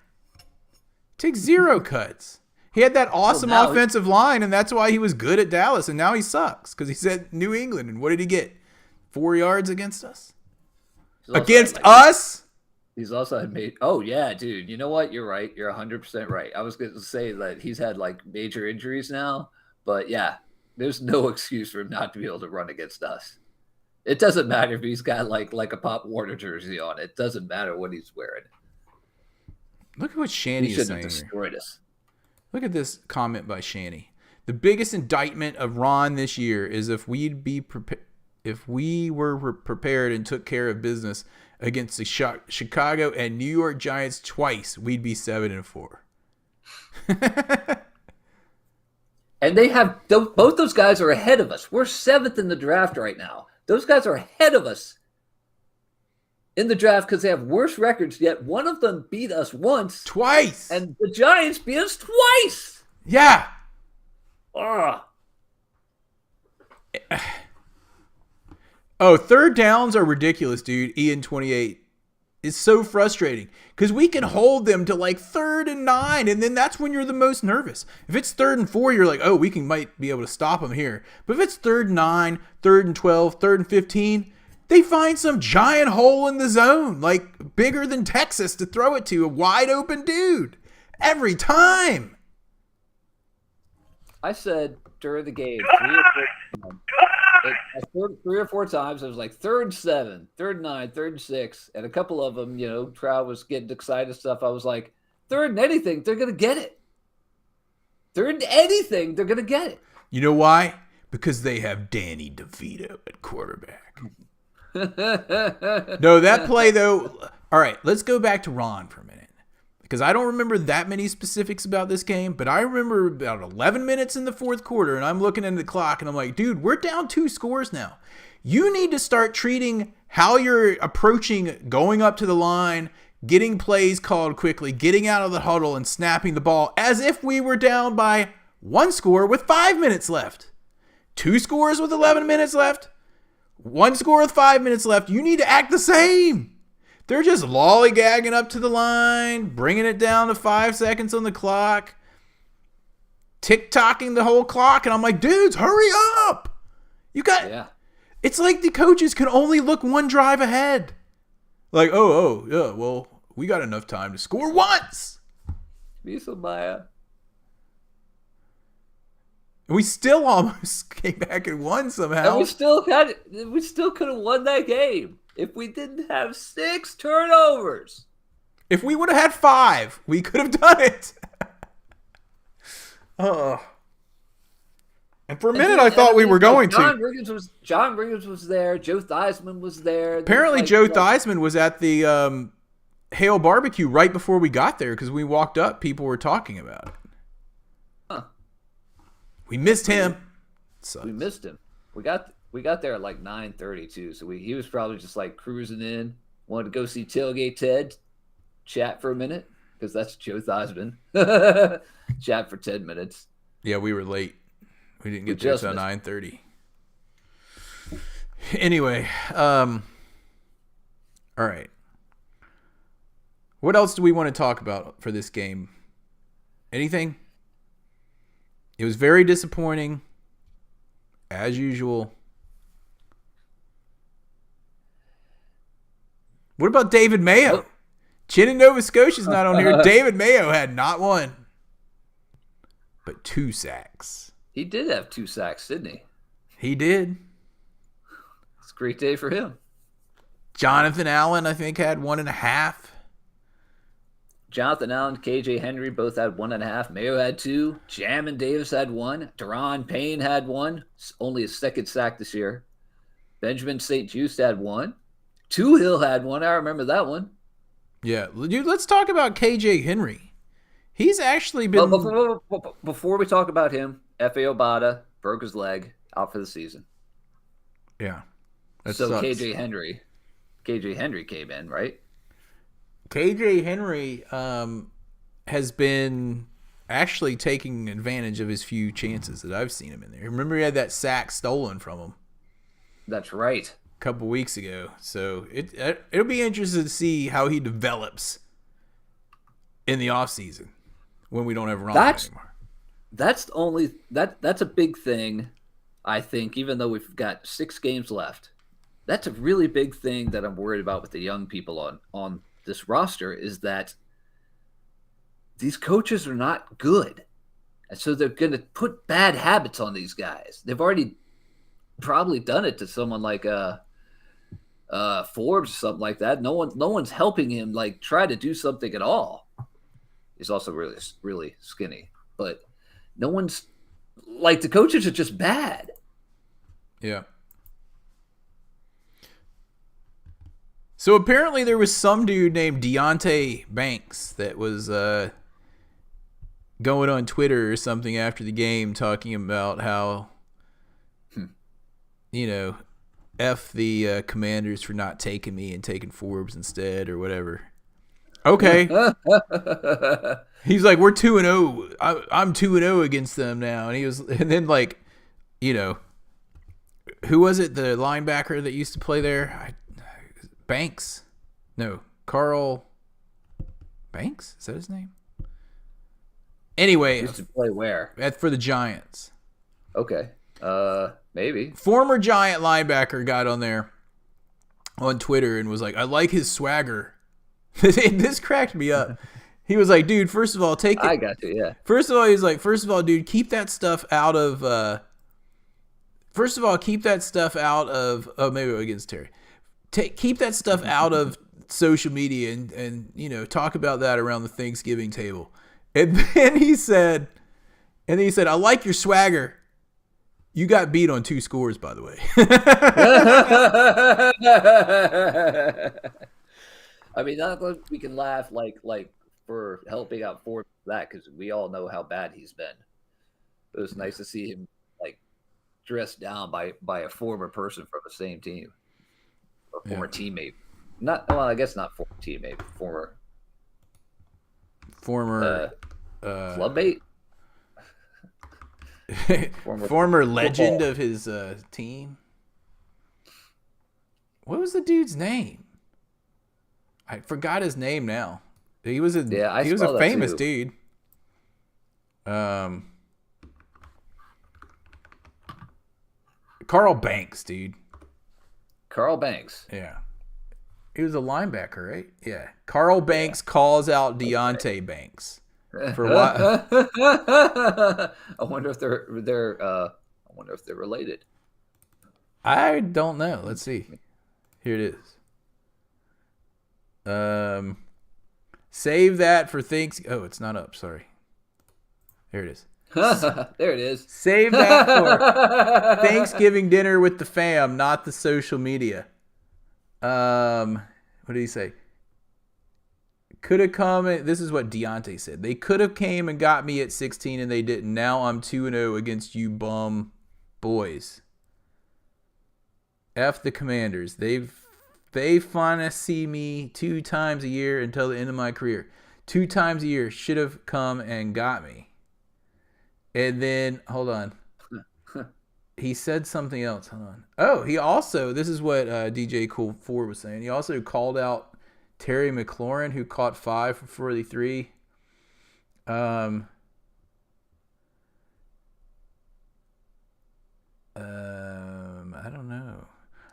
Take 0 cuts. He had that awesome now offensive line, and that's why he was good at Dallas, and now he sucks because he's at New England. And what did he get? 4 yards against us? Against us? He's also had made. Oh yeah, dude. You know what? You're right. You're 100% right. I was going to say that he's had like major injuries now, but yeah, there's no excuse for him not to be able to run against us. It doesn't matter if he's got like a Pop Warner jersey on. It doesn't matter what he's wearing. Look at what Shanny He is shouldn't have saying here. destroyed us. Look at this comment by Shanny. The biggest indictment of Ron this year is if we were prepared and took care of business against the Chicago and New York Giants twice, we'd be 7-4. And they have both those guys are ahead of us. We're 7th in the draft right now. Those guys are ahead of us in the draft because they have worse records. Yet one of them beat us once, Twice. and the Giants beat us twice. Yeah. Ugh. Oh, third downs are ridiculous, dude. Ian 28 is so frustrating because we can hold them to like 3rd and 9, and then that's when you're the most nervous. If it's 3rd and 4, you're like, oh, might be able to stop them here. But if it's 3rd and 9, 3rd and 12, 3rd and 15, they find some giant hole in the zone, like bigger than Texas, to throw it to a wide open dude every time. I said during the game 3 or 4 times. I was like 3rd and 7, 3rd and 9, 3rd and 6, and a couple of them, Trout was getting excited and stuff. I was like, 3rd and anything, they're gonna get it. 3rd and anything, they're gonna get it. You know why? Because they have Danny DeVito at quarterback. No, that play though. All right, let's go back to Ron for a minute. Because I don't remember that many specifics about this game, but I remember about 11 minutes in the 4th quarter, and I'm looking at the clock, and I'm like, dude, we're down 2 scores now. You need to start treating how you're approaching going up to the line, getting plays called quickly, getting out of the huddle, and snapping the ball as if we were down by 1 score with 5 minutes left. 2 scores with 11 minutes left? One score with 5 minutes left. You need to act the same. They're just lollygagging up to the line, bringing it down to 5 seconds on the clock, tick-tocking the whole clock, and I'm like, dudes, hurry up. You got. Yeah. It's like the coaches can only look one drive ahead. Like, yeah, well, we got enough time to score once. Visa Maya. We still almost came back and won somehow. And we still could have won that game if we didn't have 6 turnovers. If we would have had 5, we could have done it. And for a minute, I thought we were going to. John Riggins was there. Joe Theismann was there. Apparently, Joe Theismann was at the Hale Barbecue right before we got there because we walked up. People were talking about it. Huh. We missed him. We missed him. We got there at like 9:30 too. So he was probably just like cruising in. Wanted to go see Tailgate Ted, chat for a minute because that's Joe Theismann. Chat for 10 minutes. Yeah, we were late. We didn't get there until 9:30. Anyway, all right. What else do we want to talk about for this game? Anything? It was very disappointing, as usual. What about David Mayo? Chin in Nova Scotia's not on here. David Mayo had not one, but 2 sacks. He did have 2 sacks, didn't he? He did. It's a great day for him. Jonathan Allen, I think, had 1.5. Jonathan Allen, KJ Henry both had 1.5. Mayo had 2. Jamin Davis had 1. Deron Payne had 1. Only his 2nd sack this year. Benjamin St. Juste had 1. Hill had 1. I remember that one. Yeah. Dude, let's talk about KJ Henry. He's actually been... Before we talk about him, F.A. Obata broke his leg, out for the season. Yeah. So sucks. KJ Henry came in, right? KJ Henry has been actually taking advantage of his few chances that I've seen him in there. Remember he had that sack stolen from him. That's right. A couple weeks ago. So it'll be interesting to see how he develops in the offseason when we don't have Ron anymore. That's a big thing, I think, even though we've got 6 games left. That's a really big thing that I'm worried about with the young people on this roster is that these coaches are not good. And so they're going to put bad habits on these guys. They've already probably done it to someone like Forbes or something like that. No one's helping him like try to do something at all. He's also really, really skinny, but no one's like the coaches are just bad. Yeah. So apparently there was some dude named Deontay Banks that was going on Twitter or something after the game talking about how, F the Commanders for not taking me and taking Forbes instead or whatever. Okay. He's like, we're 2-0. I'm 2-0 against them now. And then like, who was it? The linebacker that used to play there? Banks? No, Carl Banks? Is that his name? Anyway, Used to play where? For the Giants. Okay. Maybe. Former Giant linebacker got on there on Twitter and was like, I like his swagger. This cracked me up. He was like, dude, first of all, take it. I got you, yeah. First of all, he's like, dude, keep that stuff out of oh, maybe against Terry. Keep that stuff out of social media and talk about that around the Thanksgiving table. And then he said, I like your swagger. You got beat on 2 scores, by the way. I mean, not that we can laugh like for helping out Ford for that because we all know how bad he's been. It was nice to see him like dressed down by a former person from the same team, or former teammate. I guess not former teammate, former clubmate. Former legend of his team. What was the dude's name? I forgot his name now. He was a famous dude. Carl Banks, dude. Carl Banks. Yeah. He was a linebacker, right? Yeah. Carl Banks calls out Deontay Banks. For what? I wonder if they're related. I don't know. Let's see. Here it is. Save that for Thanksgiving. Oh, it's not up. Sorry. Here it is. There it is. Save that for Thanksgiving dinner with the fam, not the social media. What did he say? Could have come. This is what Deontay said. They could have came and got me at 16 and they didn't. Now I'm 2-0 against you bum boys. F the Commanders. They finna see me 2 times a year until the end of my career. 2 times a year should have come and got me. And then, hold on. He said something else. Hold on. Oh, he also, this is what DJ Cool 4 was saying. He also called out Terry McLaurin, who caught 5 for 43. I don't know.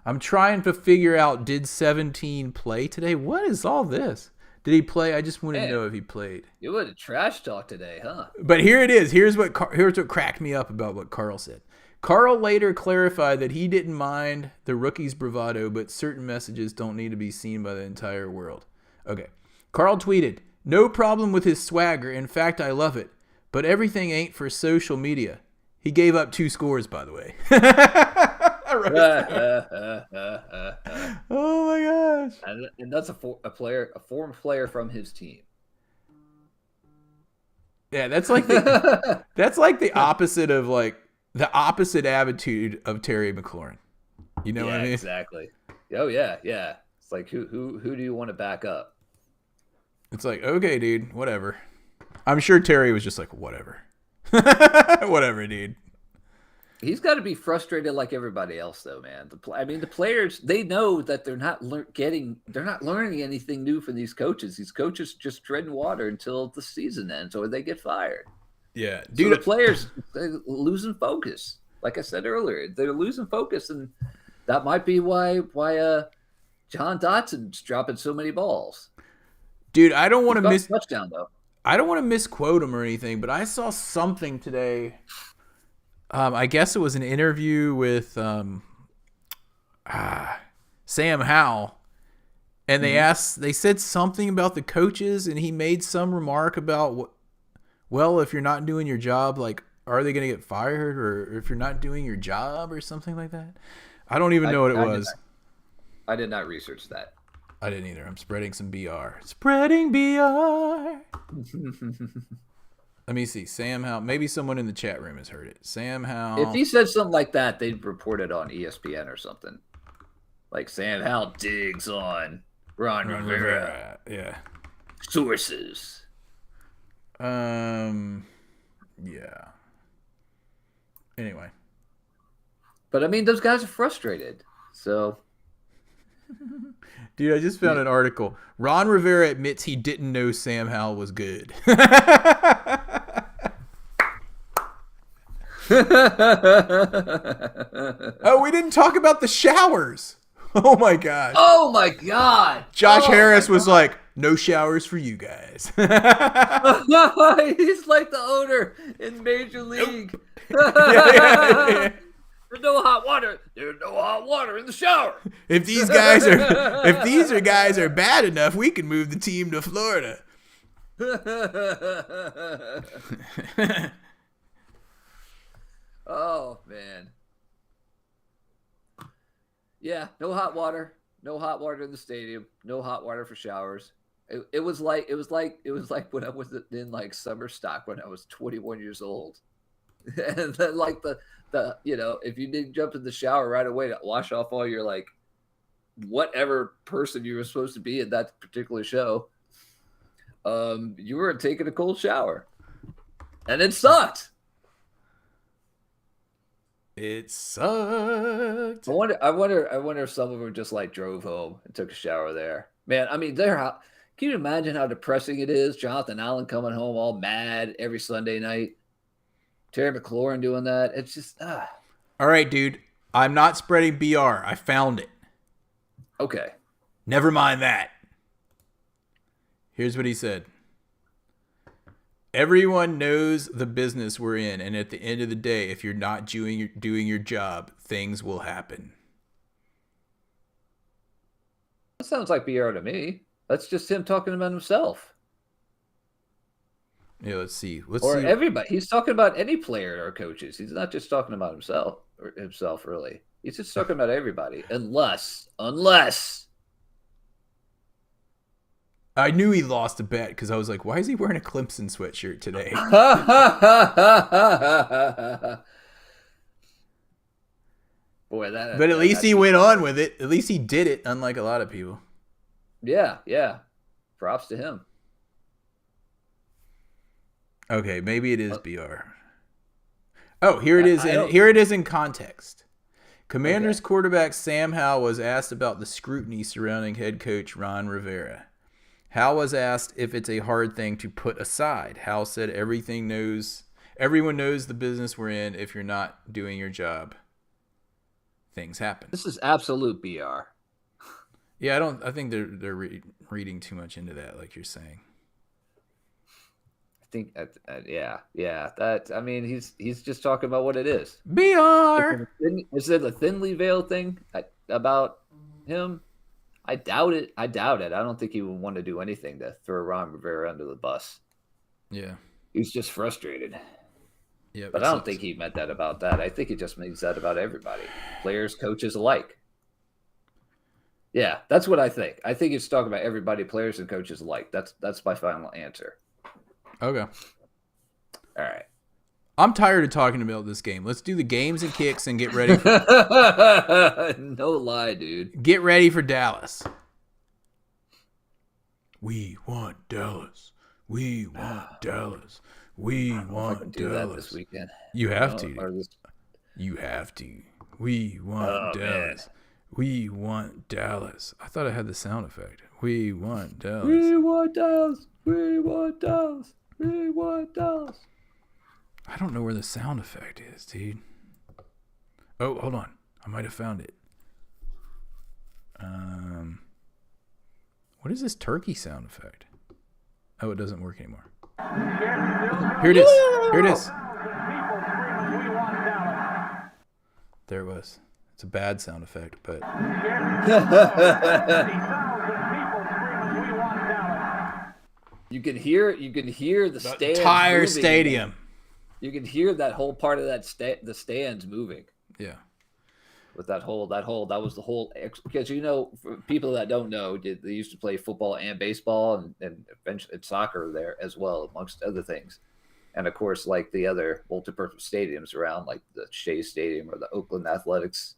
I'm trying to figure out, did 17 play today? What is all this? Did he play? I just wanted to know if he played. You would have trash talk today, huh? But here it is. Here's what cracked me up about what Carl said. Carl later clarified that he didn't mind the rookie's bravado, but certain messages don't need to be seen by the entire world. Okay. Carl tweeted, "No problem with his swagger. In fact, I love it. But everything ain't for social media." He gave up 2 scores, by the way. Oh my gosh! And that's a former player from his team. Yeah, that's like the opposite of the opposite attitude of Terry McLaurin. You know what I mean? Exactly. Oh yeah. It's like who do you want to back up? It's like, okay, dude, whatever. I'm sure Terry was just like, whatever. Whatever, dude. He's got to be frustrated like everybody else, though, man. The players, they know that they're not learning anything new from these coaches. These coaches just treading water until the season ends or they get fired. Yeah, dude. So the players, they're losing focus. Like I said earlier, they're losing focus, and that might be why John Dotson's dropping so many balls. Dude, I don't want to miss touchdown though. I don't want to misquote him or anything, but I saw something today. I guess it was an interview with Sam Howell, and they said something about the coaches, and he made some remark about, well, if you're not doing your job, like, are they going to get fired, or if you're not doing your job or something like that? I don't even know what it was. I did not research that. I didn't either. I'm spreading some BR. Spreading BR. Let me see. Sam Howell. Maybe someone in the chat room has heard it. Sam Howell. If he said something like that, they'd report it on ESPN or something. Like Sam Howell digs on Ron Rivera. Yeah. Sources. Yeah. Anyway. But I mean, those guys are frustrated. So. Dude, I just found an article. Ron Rivera admits he didn't know Sam Howell was good. Oh, we didn't talk about the showers. Oh my god. Oh my god. Josh Harris was like, no showers for you guys. He's like the owner in Major League. Yeah. There's no hot water. There's no hot water in the shower. If these guys are bad enough, we can move the team to Florida. Oh man. Yeah, no hot water. No hot water in the stadium. No hot water for showers. It was like when I was in like summer stock when I was 21 years old. And then like the if you didn't jump in the shower right away to wash off all your like whatever person you were supposed to be in that particular show, you were taking a cold shower. And it sucked. It sucked. I wonder if some of them just like drove home and took a shower there. Man, I mean, can you imagine how depressing it is? Jonathan Allen coming home all mad every Sunday night. Terry McLaurin doing that. It's just All right, dude. I'm not spreading BR. I found it. Okay. Never mind that. Here's what he said. Everyone knows the business we're in, and at the end of the day, if you're not doing your job, things will happen. That sounds like BR to me. That's just him talking about himself. Yeah, let's see. Everybody. He's talking about any player or coaches. He's not just talking about himself really. He's just talking about everybody. Unless I knew he lost a bet because I was like, why is he wearing a Clemson sweatshirt today? Boy, but at least he went on with it. At least he did it, unlike a lot of people. Yeah. Props to him. Okay, maybe it is BR. Oh, here it is. Here it is in context. Commanders quarterback Sam Howell was asked about the scrutiny surrounding head coach Ron Rivera. Hal was asked if it's a hard thing to put aside. Hal said everyone knows the business we're in. If you're not doing your job, things happen. This is absolute BR. Yeah, I think they're reading too much into that, like you're saying. I think, that. I mean, he's just talking about what it is. BR. Is it a thinly veiled thing about him? I doubt it. I don't think he would want to do anything to throw Ron Rivera under the bus. Yeah. He's just frustrated. Yeah, but I don't think he meant that about that. I think he just means that about everybody. Players, coaches alike. Yeah, that's what I think. I think he's talking about everybody, players and coaches alike. That's my final answer. Okay. All right. I'm tired of talking about this game. Let's do the games and kicks and get ready. No lie, dude. Get ready for Dallas. We want Dallas. We want Dallas. We want do Dallas. That this weekend. You have to. You have to. We want Dallas. Man. We want Dallas. I thought I had the sound effect. We want Dallas. We want Dallas. We want Dallas. We want Dallas. I don't know where the sound effect is, dude. Oh, hold on. I might have found it. What is this turkey sound effect? Oh, it doesn't work anymore. Here it is. Here it is. There it was. It's a bad sound effect, but... You can hear the entire moving. Stadium. You can hear that whole part of the stands moving. Yeah. With that was the whole, because for people that don't know, they used to play football and baseball and eventually soccer there as well, amongst other things. And of course, like the other multi-purpose stadiums around, like the Shea Stadium or the Oakland Athletics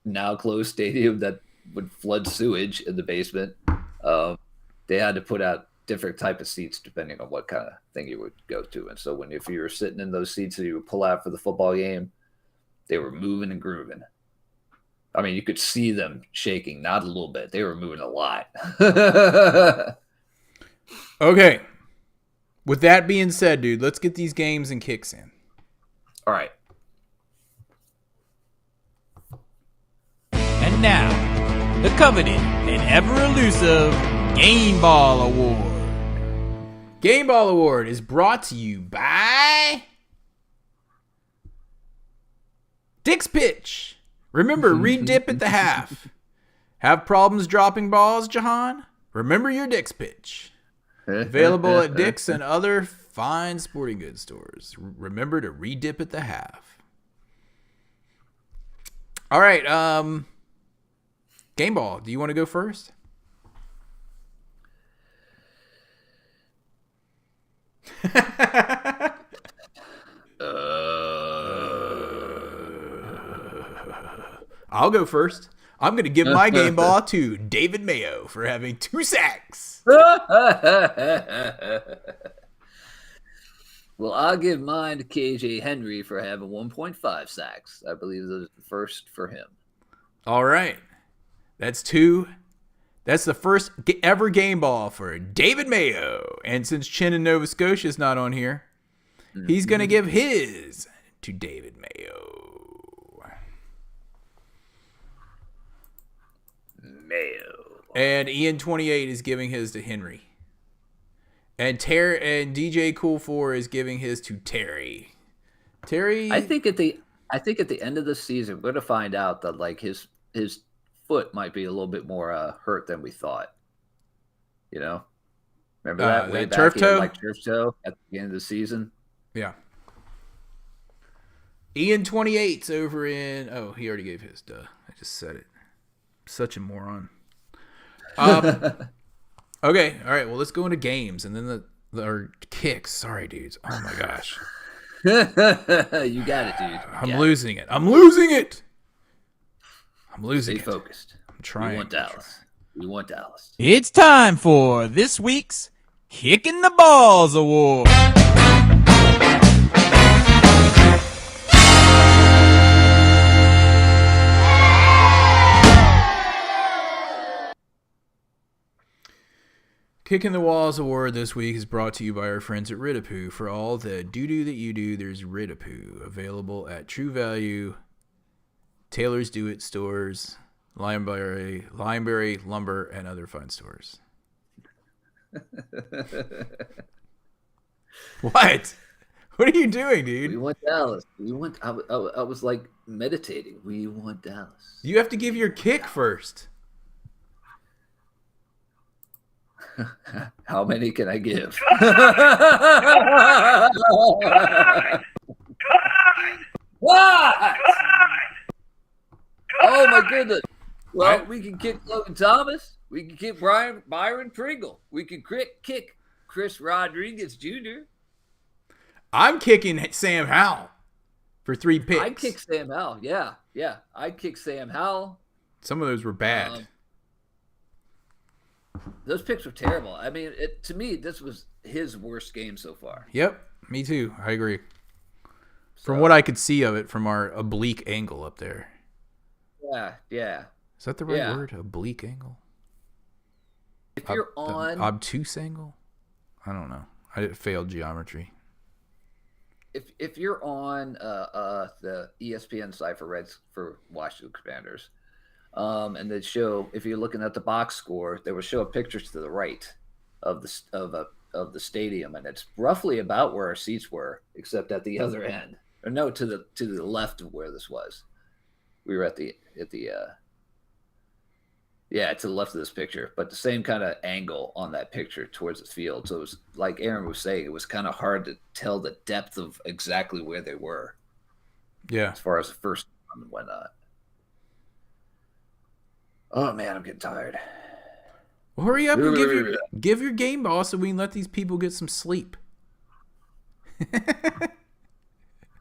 now closed stadium that would flood sewage in the basement. They had to put out different type of seats depending on what kind of thing you would go to. And so if you were sitting in those seats that you would pull out for the football game, they were moving and grooving. I mean, you could see them shaking, not a little bit. They were moving a lot. Okay. With that being said, dude, let's get these games and kicks in. All right. And now, the coveted and ever-elusive Game Ball Award. Game Ball Award is brought to you by Dick's Pitch. Remember, re-dip at the half. Have problems dropping balls, Jahan? Remember your Dick's Pitch. Available at Dick's and other fine sporting goods stores. Remember to re-dip at the half. All right, Game Ball, do you want to go first? I'll go first. I'm going to give my game ball to David Mayo for having 2 sacks. Well, I'll give mine to KJ Henry for having 1.5 sacks. I believe that is the first for him. All right. That's 2. That's the first ever game ball for David Mayo. And since Chin in Nova Scotia is not on here, he's going to give his to David Mayo. Mayo. And Ian28 is giving his to Henry. And DJ Cool 4 is giving his to Terry. Terry, I think at the end of the season, we're going to find out that like his foot might be a little bit more hurt than we thought. You know, remember that way back turf toe? Like turf toe at the beginning of the season. Yeah. Ian28's over in. Oh, he already gave his. Duh, I just said it. Such a moron. Okay, all right. Well, let's go into games and then or kicks. Sorry, dudes. Oh my gosh. You got it, dude. I'm losing it. I'm losing it. Stay focused. I'm trying. We want Dallas. We want Dallas. It's time for this week's Kicking the Balls Award. Kicking the Walls Award this week is brought to you by our friends at Ridapoo. For all the doo-doo that you do, there's Ridapoo. Available at True Value, Taylor's Do-It stores, Lineberry Lumber, and other fine stores. What? What are you doing, dude? We want Dallas. I was like meditating. We want Dallas. You have to give your kick first. How many can I give? What? Oh my goodness! Well, we can kick Logan Thomas. We can kick Byron Pringle. We can kick Chris Rodriguez Jr. I'm kicking Sam Howell for 3 picks. I'd kick Sam Howell. Yeah. I'd kick Sam Howell. Some of those were bad. Those picks were terrible. I mean, to me, this was his worst game so far. Yep, me too. I agree. From what I could see of it from our oblique angle up there. Yeah. Is that the right word? Oblique angle? If you're on... Obtuse angle? I don't know. I failed geometry. If you're on the ESPN site for Washington Commanders, and they show, if you're looking at the box score, they will show a picture to the right of the stadium, and it's roughly about where our seats were, except at the other end. Or no, to the left of where this was. We were to the left of this picture, but the same kind of angle on that picture towards the field. So it was like Aaron was saying, it was kind of hard to tell the depth of exactly where they were. Yeah. As far as the first time and whatnot. Oh man, I'm getting tired. Well, hurry up and give your game ball so we can let these people get some sleep.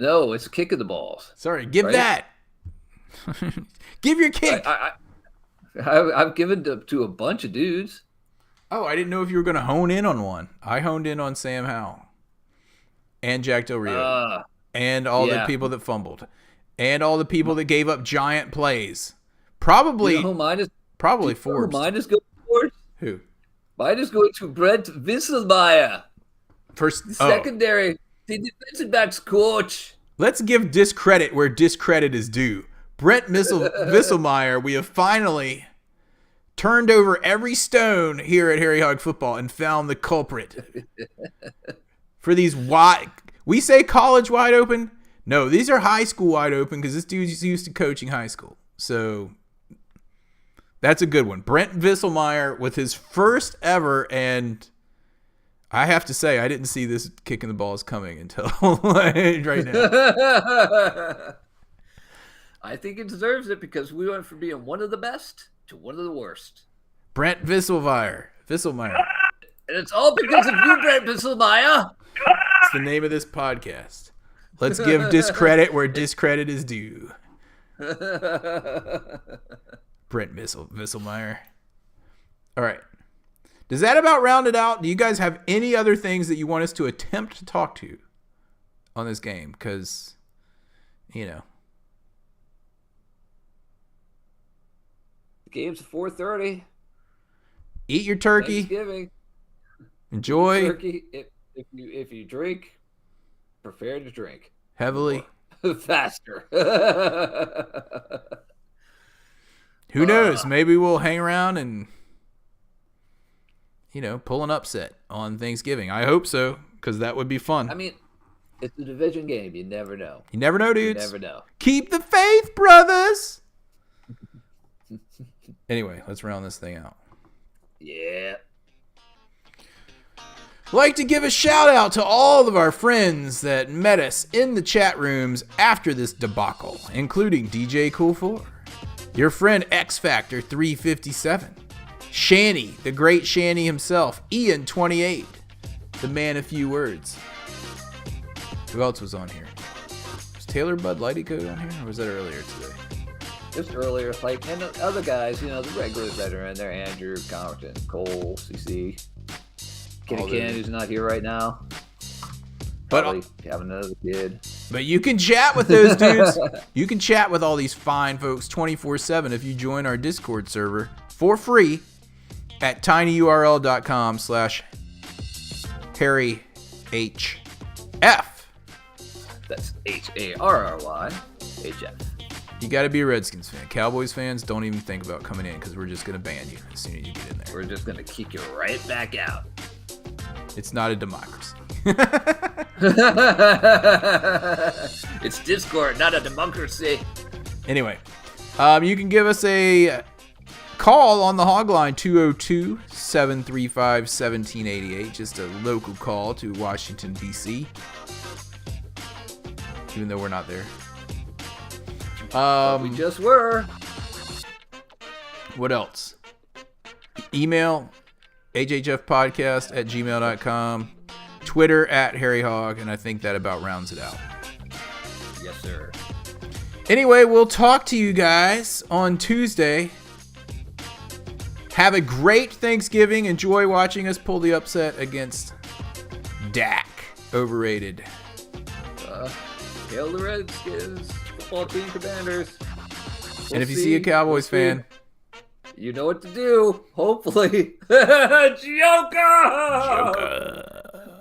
No, it's a kick of the balls. Sorry, give that. Give your kick. I've given to a bunch of dudes. Oh, I didn't know if you were going to hone in on one. I honed in on Sam Howell and Jack Del Rio and all the people that fumbled and all the people that gave up giant plays. Probably Forbes. Mine is going towards. Who? Mine is going to Brent Visselmeyer. Secondary, the defensive backs coach. Let's give discredit where discredit is due. Brent Visselmeyer, we have finally turned over every stone here at Harry Hog Football and found the culprit. For these we say college wide open. No, these are high school wide open because this dude's used to coaching high school. So that's a good one. Brent Visselmeyer with his first ever, and I have to say, I didn't see this kicking the balls coming until right now. I think it deserves it because we went from being one of the best to one of the worst. Brent Visselmeyer. And it's all because of you, Brent Visselmeyer. It's the name of this podcast. Let's give discredit where discredit is due. Brent Visselmeyer. All right. Does that about round it out? Do you guys have any other things that you want us to attempt to talk to on this game because, you know. The game's 4:30. Eat your turkey. Thanksgiving. Enjoy. Turkey. If you drink, prepare to drink Heavily. faster. Who knows? Maybe we'll hang around and, pull an upset on Thanksgiving. I hope so, because that would be fun. I mean, it's a division game. You never know. You never know, dudes. You never know. Keep the faith, brothers. Anyway, let's round this thing out. Yeah. I'd like to give a shout out to all of our friends that met us in the chat rooms after this debacle, including DJ Cool4, your friend X Factor 357, Shanny, the great Shanny himself, Ian28, the man of few words. Who else was on here? Was Taylor Bud Lighty Code on here, or was that earlier today? Just earlier, and the other guys, the regular veteran, they're Andrew, Compton, Cole, CC, Kenny Ken, who's not here right now. Probably having another kid. But you can chat with those dudes. You can chat with all these fine folks 24/7 if you join our Discord server for free at tinyurl.com/HarryHF. That's HARRY You got to be a Redskins fan. Cowboys fans, don't even think about coming in because we're just going to ban you as soon as you get in there. We're just going to kick you right back out. It's not a democracy. It's Discord, not a democracy. Anyway, you can give us a call on the hog line, 202-735-1788. Just a local call to Washington, D.C. Even though we're not there. We just were. What else? Email hhfpodcast@gmail.com, Twitter @HarryHog, and I think that about rounds it out. Yes, sir. Anyway, we'll talk to you guys on Tuesday. Have a great Thanksgiving. Enjoy watching us pull the upset against Dak. Overrated. Hail the Redskins, football team Commanders. And if you see a Cowboys fan, you know what to do, hopefully. Joker!